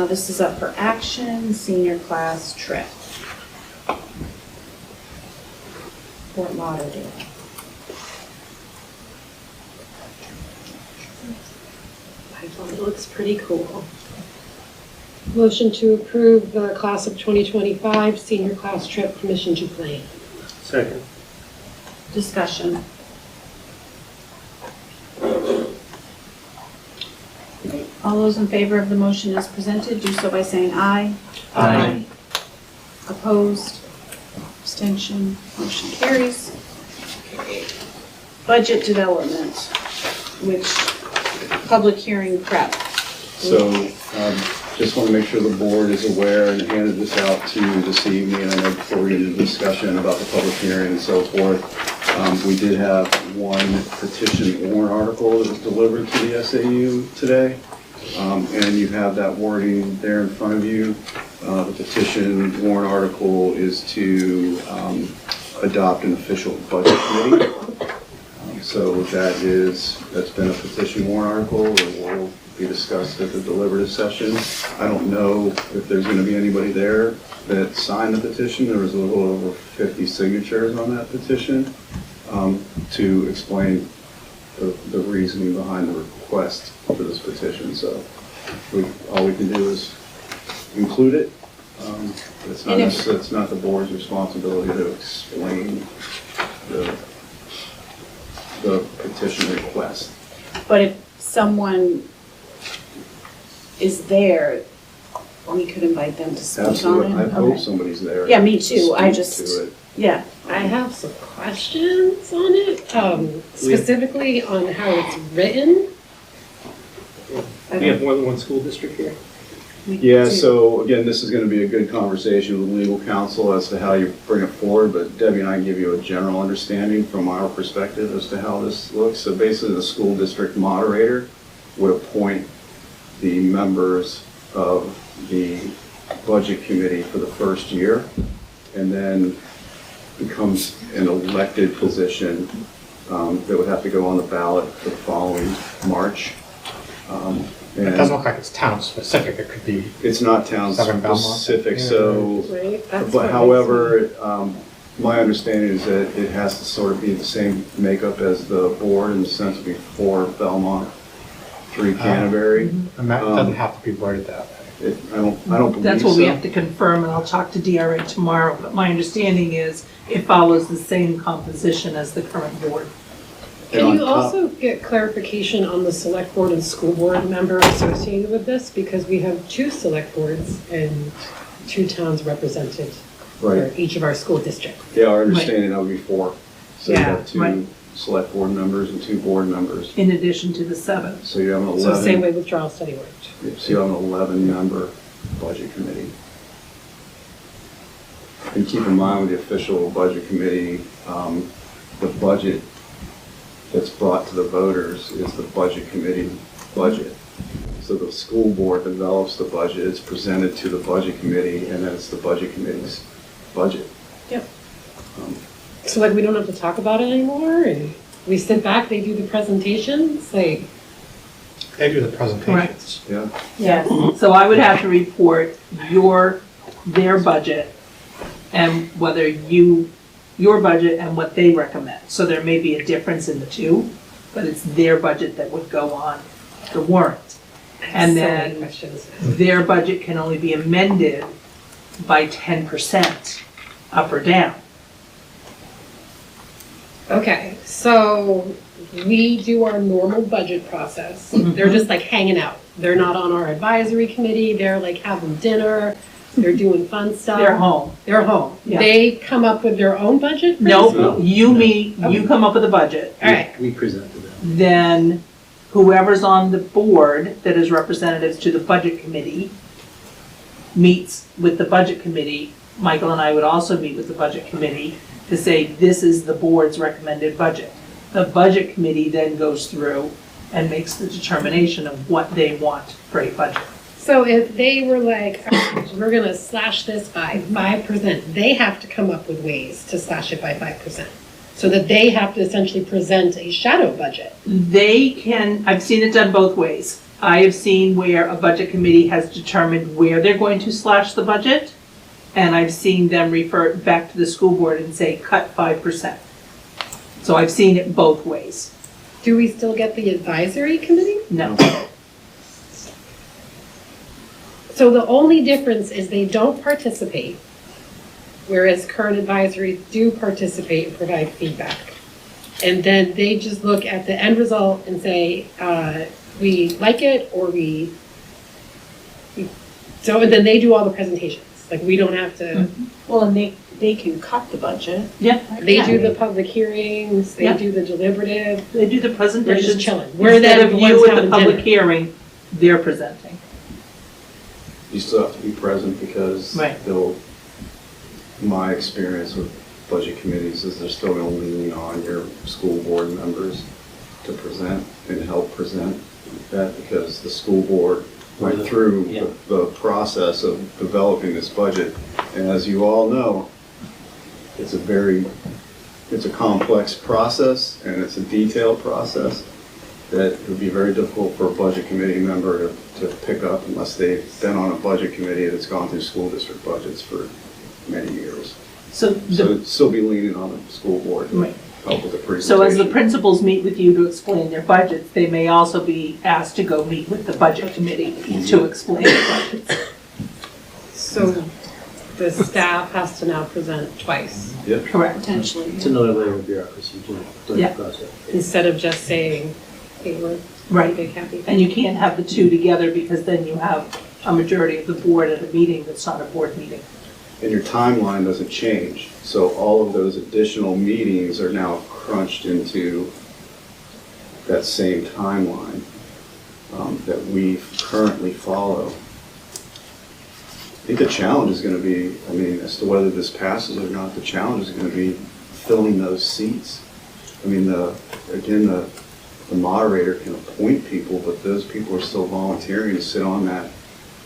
This is up for action, senior class trip. Fort Lauderdale. I thought it looks pretty cool. Motion to approve the class of 2025 senior class trip permission to plan. Second. Discussion. All those in favor of the motion as presented, do so by saying aye. Aye. Opposed? Abstention? Motion carries. Budget development, which, public hearing prep. So, just want to make sure the board is aware and handed this out to you this evening. And I know before we get into discussion about the public hearing and so forth, we did have one petition warrant article that was delivered to the SAU today. And you have that wording there in front of you. The petition warrant article is to adopt an official budget committee. So that's been a petition warrant article and will be discussed at the deliberative session. I don't know if there's going to be anybody there that signed the petition. There was a little over 50 signatures on that petition to explain the reasoning behind the request for this petition. So all we can do is include it. It's not the board's responsibility to explain the petition request. But if someone is there, we could invite them to speak Absolutely. on it. I hope Okay. somebody's there. Yeah, me too. to I speak just, to it. yeah. I have some questions on it, specifically on how it's written. We have more than one school district here. Yeah, so again, this is going to be a good conversation with legal counsel as to how you bring it forward, but Debbie and I can give you a general understanding from our perspective as to how this looks. So basically, the school district moderator would appoint the members of the budget committee for the first year, and then becomes an elected position that would have to go on the ballot for the following March. It doesn't look like it's town specific, it could be. It's not town Southern Belmont. specific, Yeah. so, Right, that's but what however, my understanding is that it has to sort of be the same makeup as the board in the sense of 4 Belmont, 3 Canterbury. And that doesn't have to be worded that way. I don't believe so. That's what we have to confirm, and I'll talk to DRA tomorrow, but my understanding is it follows the same composition as the current board. Can you also get clarification on the select board and school board member associated with this? Because we have 2 select boards and 2 towns represented for Right. each of our school districts. Yeah, our understanding that would be 4. So you Yeah, have 2 right. select board members and 2 board members. In addition to the 7. So you have an So same 11, way with Charles Study Works. so you have an 11-member budget committee. And keep in mind with the official budget committee, the budget that's brought to the voters is the budget committee budget. So the school board develops the budget, it's presented to the budget committee, and then it's the budget committee's budget. Yep. So like we don't have to talk about it anymore and we sit back, they do the presentations, like. They do the presentations. Yeah. Yes, so I would have to report their budget and whether your budget and what they recommend. So there may be a difference in the 2, but it's their budget that would go on the warrant. And So many then questions. their budget can only be amended by 10% up or down. Okay, so we do our normal budget process. They're just like hanging out. They're not on our advisory committee. They're like having dinner. They're doing fun stuff. They're home. They're home. Yeah. They come up with their own budget? for No, this? you meet, you come up with a budget. All right. We present to them. Then whoever's on the board that is representatives to the budget committee meets with the budget committee. Michael and I would also meet with the budget committee to say, this is the board's recommended budget. The budget committee then goes through and makes the determination of what they want for a budget. So if they were like, "All right, we're gonna slash this by 5%, they have to come up with ways to slash it by 5%. So that they have to essentially present a shadow budget. They can, I've seen it done both ways. I have seen where a budget committee has determined where they're going to slash the budget, and I've seen them refer back to the school board and say, cut 5%. So I've seen it both ways. Do we still get the advisory committee? No. So the only difference is they don't participate, whereas current advisories do participate and provide feedback. And then they just look at the end result and say, we like it, or we don't, and then they do all the presentations. Like, we don't have to. Well, and they can cut the budget. Yeah. They do the public hearings, they Yeah. do the deliberative. They do the We're presentation. just chilling. We're Instead then of the you ones at the having public dinner. hearing, they're presenting. You still have to be present because Right. my experience with budget committees is they're still going to lean on your school board members to present and help present that, because the school board went through the process of developing this budget. And as you all know, it's a complex process, and it's a detailed process that would be very difficult for a budget committee member to pick up unless they've been on a budget committee that's gone through school district budgets for many years. So it'd still be leaning on the school board to Right. help with the presentation. So as the principals meet with you to explain their budgets, they may also be asked to go meet with the budget committee to explain their budgets. So the staff has to now present twice. Yep. Correct. Potentially. It's another layer of bureaucracy to Yeah. the process. Instead of just saying, hey, we're Right. big happy. And you can't have the two together because then you have a majority of the board at a meeting that's not a board meeting. And your timeline doesn't change. So all of those additional meetings are now crunched into that same timeline that we currently follow. I think the challenge is going to be, I mean, as to whether this passes or not, the challenge is going to be filling those seats. I mean, the moderator can appoint people, but those people are still volunteering to sit on that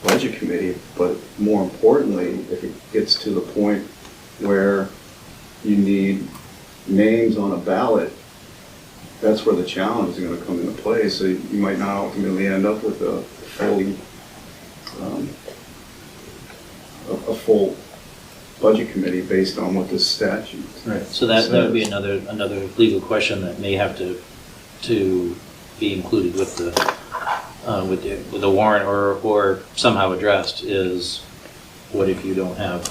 budget committee. But more importantly, if it gets to the point where you need names on a ballot, that's where the challenge is going to come into play. So you might not ultimately end up with a full budget committee based on what this statute. Right. So that would be another legal question that may have to be included with the warrant or somehow addressed is, what if you don't have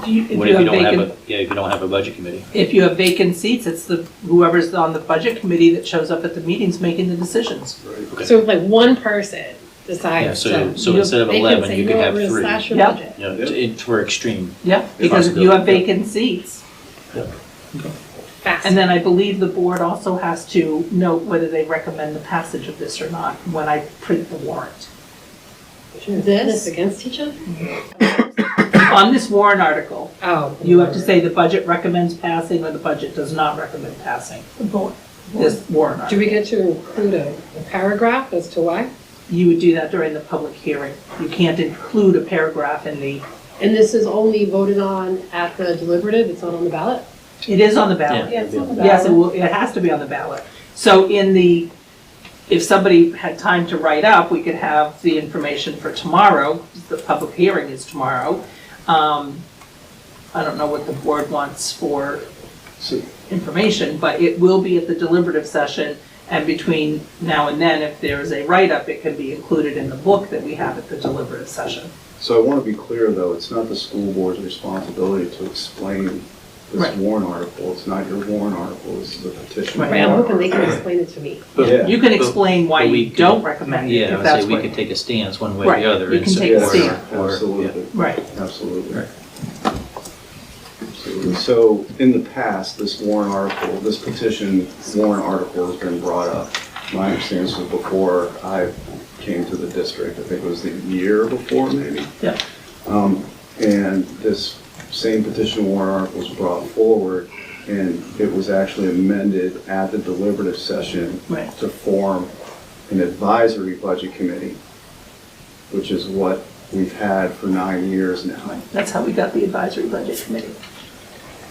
If you don't have a budget committee? If you have vacant seats, it's whoever's on the budget committee that shows up at the meetings making the decisions. Okay. So if like one person decides Yeah, to. so instead of they 11, say, you could "No, have we're gonna 3. slash your Yeah. budget." You know, for extreme. Yeah, because if you have vacant seats. Fast. And then I believe the board also has to note whether they recommend the passage of this or not when I print the warrant. This against each other? On this warrant article, Oh. you have to say the budget recommends passing or the budget does not recommend passing. This warrant Do article. we get to include a paragraph as to why? You would do that during the public hearing. You can't include a paragraph in the, And this is only voted on at the deliberative, it's not on the ballot? it is on the ballot. Yeah, it's on the Yes, ballot. it has to be on the ballot. So if somebody had time to write up, we could have the information for tomorrow. The public hearing is tomorrow. I don't know what the board wants for information, but it will be at the deliberative session. And between now and then, if there is a write-up, it can be included in the book that we have at the deliberative session. So I want to be clear, though, it's not the school board's responsibility to explain this warrant article. It's not your warrant article, this is a petition. Right, I'm hoping they can explain it to me. Yeah. You can explain why But we you could- don't recommend it, Yeah, I if would that's say we what. could take a stance one way or Right, the other. you and can take a support stand. or- Absolutely. Right. Absolutely. Right. Absolutely. So in the past, this warrant article, this petition warrant article has been brought up. My understanding was before I came to the district. I think it was the year before, maybe. Yeah. And this same petition warrant article was brought forward, and it was actually amended at the deliberative session Right. to form an advisory budget committee, which is what we've had for 9 years now. That's how we got the advisory budget committee.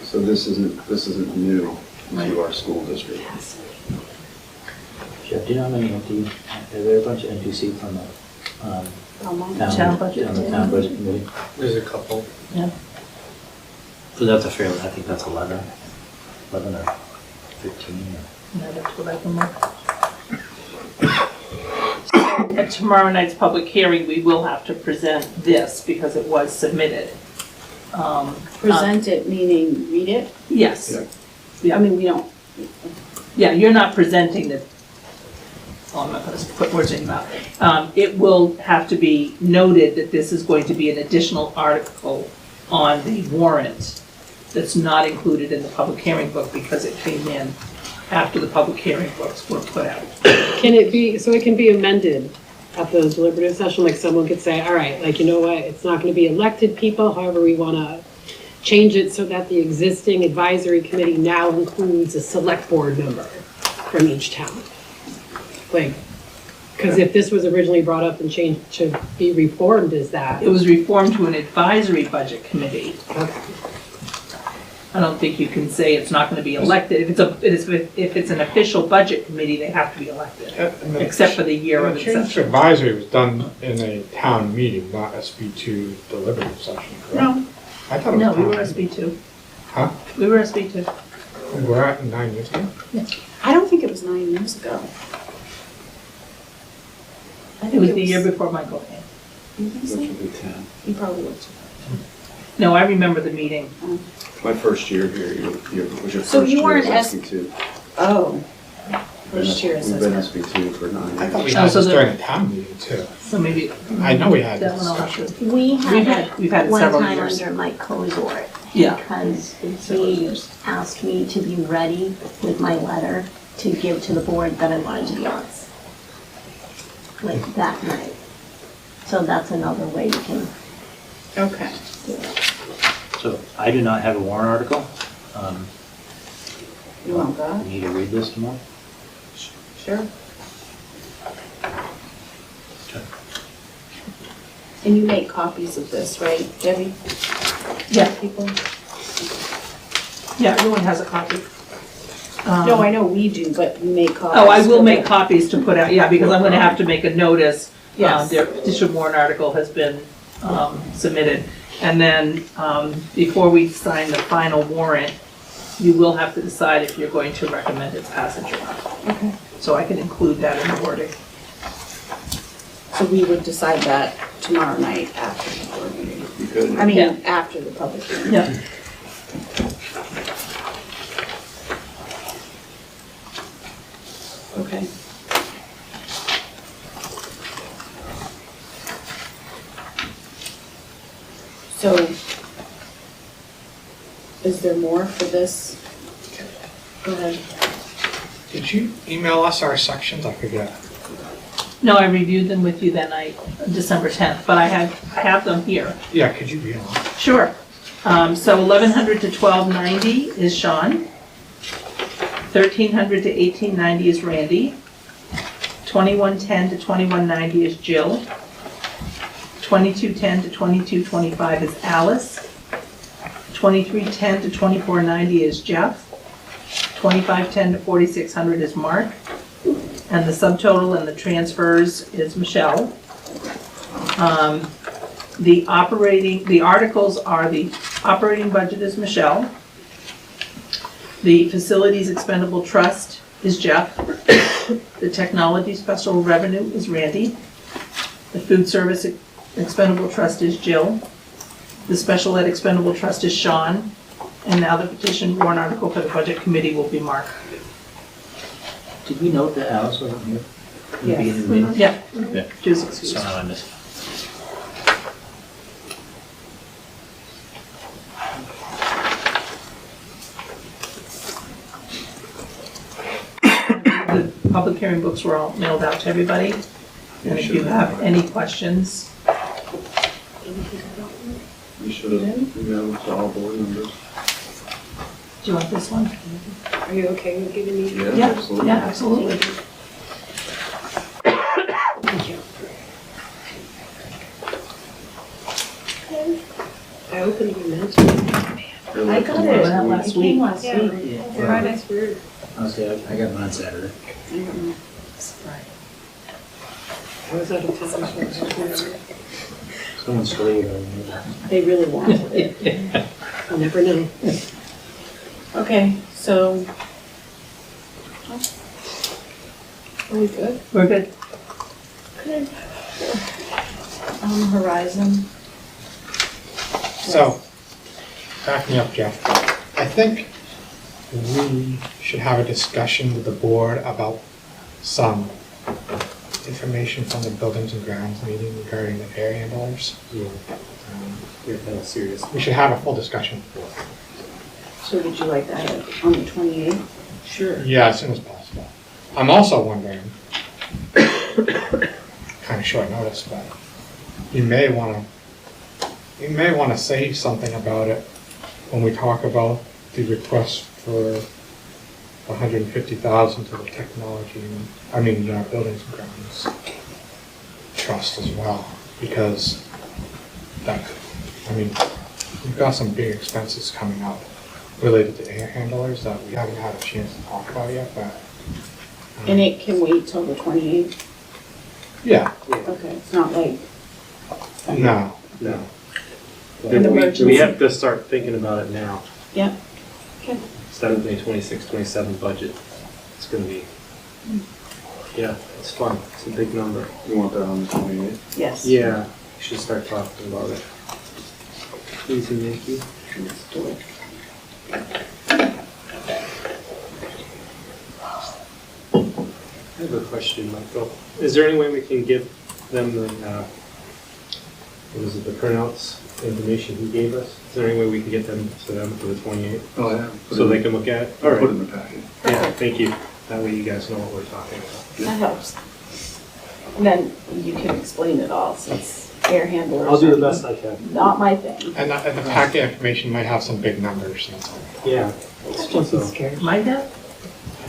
So this isn't new to our school district. Jeff, do you know how many empty, are there a bunch of empty seats on the Town budget. on the town budget committee? There's a couple. Yeah. So that's a fairly, I think that's 11 or 15 or. No, that's what I can look. At tomorrow night's public hearing, we will have to present this because it was submitted. Present it, meaning read it? Yes. I mean, we don't, Yeah, you're not presenting the, I'm not gonna put words in your mouth. It will have to be noted that this is going to be an additional article on the warrant that's not included in the public hearing book because it came in after the public hearing books were put out. Can it be, so it can be amended at the deliberative session, like someone could say, all right, like, you know what, it's not gonna be elected people, however we wanna change it so that the existing advisory committee now includes a select board member from each town. Like, because if this was originally brought up and changed to be reformed as that. It was reformed to an advisory budget committee. Okay. I don't think you can say it's not gonna be elected. If it's an official budget committee, they have to be elected, except for the year of The change to inception. advisory was done in a town meeting, not SB2 deliberative session, correct? No, I thought it was no, we town were meeting. SB2. Huh? We were SB2. We were at 9 years ago? I don't think it was 9 years ago. I It think was the year before Michael came. You think so? Which would be 10. You probably would. No, I remember the meeting. My first year here, was your So first you year weren't as S- SB2. Oh. First year We've been assessment. SB2 for 9 years. I thought we Oh, had so this the- during a town meeting too. So maybe. I know we had that this one I'll have discussion. to- We We've had had it it one several time years. under Mike Kozort. Yeah. Because he asked me to be ready with my letter to give to the board that I wanted to be on. Like that night. So that's another way you can Okay. do it. So I do not have a warrant article. You want that? I need to read this tomorrow. Sure. And you make copies of this, right, Debbie? Yeah. People? Yeah, everyone has a copy. No, I know we do, but you make copies. Oh, I will for make the- copies to put out, yeah, because I'm gonna have to make a notice. Yes. Their petition warrant article has been submitted. And then, before we sign the final warrant, you will have to decide if you're going to recommend its passage or not. Okay. So I can include that in the wording. So we would decide that tomorrow night after the board meeting. You could. I mean, Yeah. after the public hearing. Yeah. Okay. So, is there more for this? Go ahead. Did you email us our sections? I forget. No, I reviewed them with you that night, December 10th, but I have them here. Yeah, could you email us? Sure. So 1100 to 1290 is Sean. 1300 to 1890 is Randy. 2110 to 2190 is Jill. 2210 to 2225 is Alice. 2310 to 2490 is Jeff. 2510 to 4600 is Mark. And the subtotal and the transfers is Michelle. The articles are the operating budget is Michelle. The facilities expendable trust is Jeff. The technology special revenue is Randy. The food service expendable trust is Jill. The special ed expendable trust is Sean. And now the petition warrant article for the budget committee will be Mark. Did we note that Alice wasn't here? in the beginning of the meeting? Yeah. Yeah. She's excused. Somehow I missed. The public hearing books were all mailed out to everybody. And if you have any questions, You should have, you know, to all board members. do you want this one? Are you okay with giving me? Yeah, absolutely. Thank you. I opened your minutes. I got it. Last week. Yeah. Friday's weird. Okay, I got mine Saturday. I was out of town. Someone's still on They really wanted it. I'll never know. Okay, so. Are we good? We're good. Good. Horizon. So, back me up, Jeff. I think we should have a discussion with the board about some information from the Buildings and Grounds meeting regarding the air handlers. Yeah, that's serious. We should have a full discussion. So would you like that on the 28th? Sure. Yeah, as soon as possible. I'm also wondering, kind of short notice, but you may want to say something about it when we talk about the request for $150,000 to the technology, Buildings and Grounds Trust as well, because we've got some big expenses coming up related to air handlers that we haven't had a chance to talk about yet, but. And it can wait till the 28th? Yeah. Okay, it's not like. No. No. An emergency. We have to start thinking about it now. Yeah. Okay. Instead of the 26, 27 budget, it's gonna be, yeah, it's fun. It's a big number. You want that on the 28th? Yes. Yeah, we should start talking about it. Please and thank you. Let's do it. I have a question, Michael. Is there any way we can give them the, the printouts, the information he gave us? Is there any way we can get them to them for the 28th? Oh, yeah. So they can look at it? All right. Put it in the packet. Yeah, thank you. That way you guys know what we're talking about. That helps. And then you can explain it all, since air handlers. I'll do the are best I can. Not my thing. And the packet information might have some big numbers, that's all. Yeah. Jesse's scared. My dad?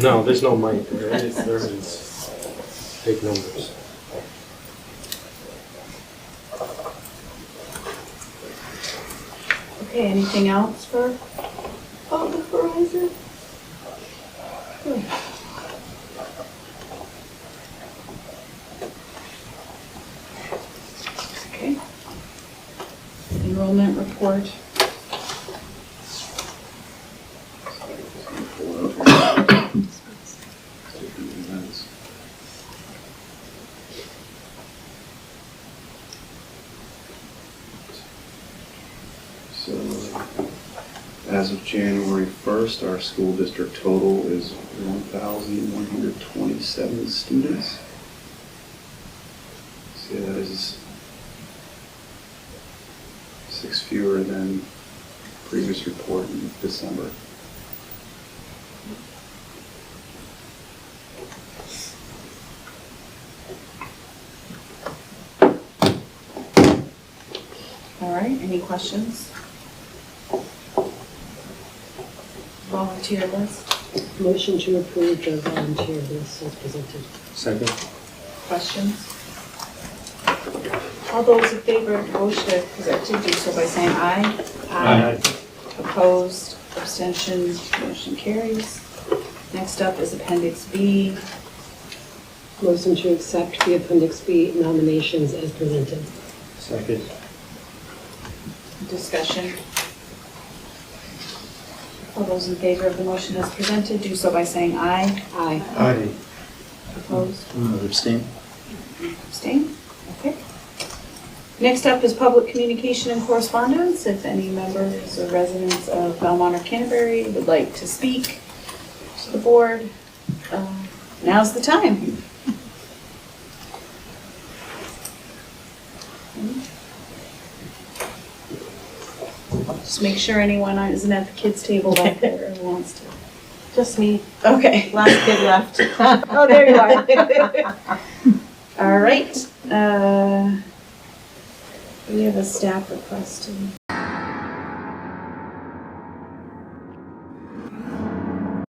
No, there's no mic. There is big numbers. Okay, anything else for the horizon? Okay. Enrollment report. So, as of January 1st, our school district total is 1,127 students. See, that is 6 fewer than previous report in December. All right, any questions? Volunteer list? Motion to approve the volunteer list as presented. Second. Questions? All those in favor of the motion as presented, do so by saying aye. Aye. Opposed, abstentions, motion carries. Next up is Appendix B. Motion to accept the Appendix B nominations as presented. Second. Discussion. All those in favor of the motion as presented, do so by saying aye. Aye. Aye. Opposed, Abstain? abstain? Okay. Next up is public communication and correspondence. If any members or residents of Belmont or Canterbury would like to speak to the board, now's the time. Just make sure anyone isn't at the kids' table back there who wants to. Just me. Okay. Last kid left. Oh, there you are. All right. We have a staff request.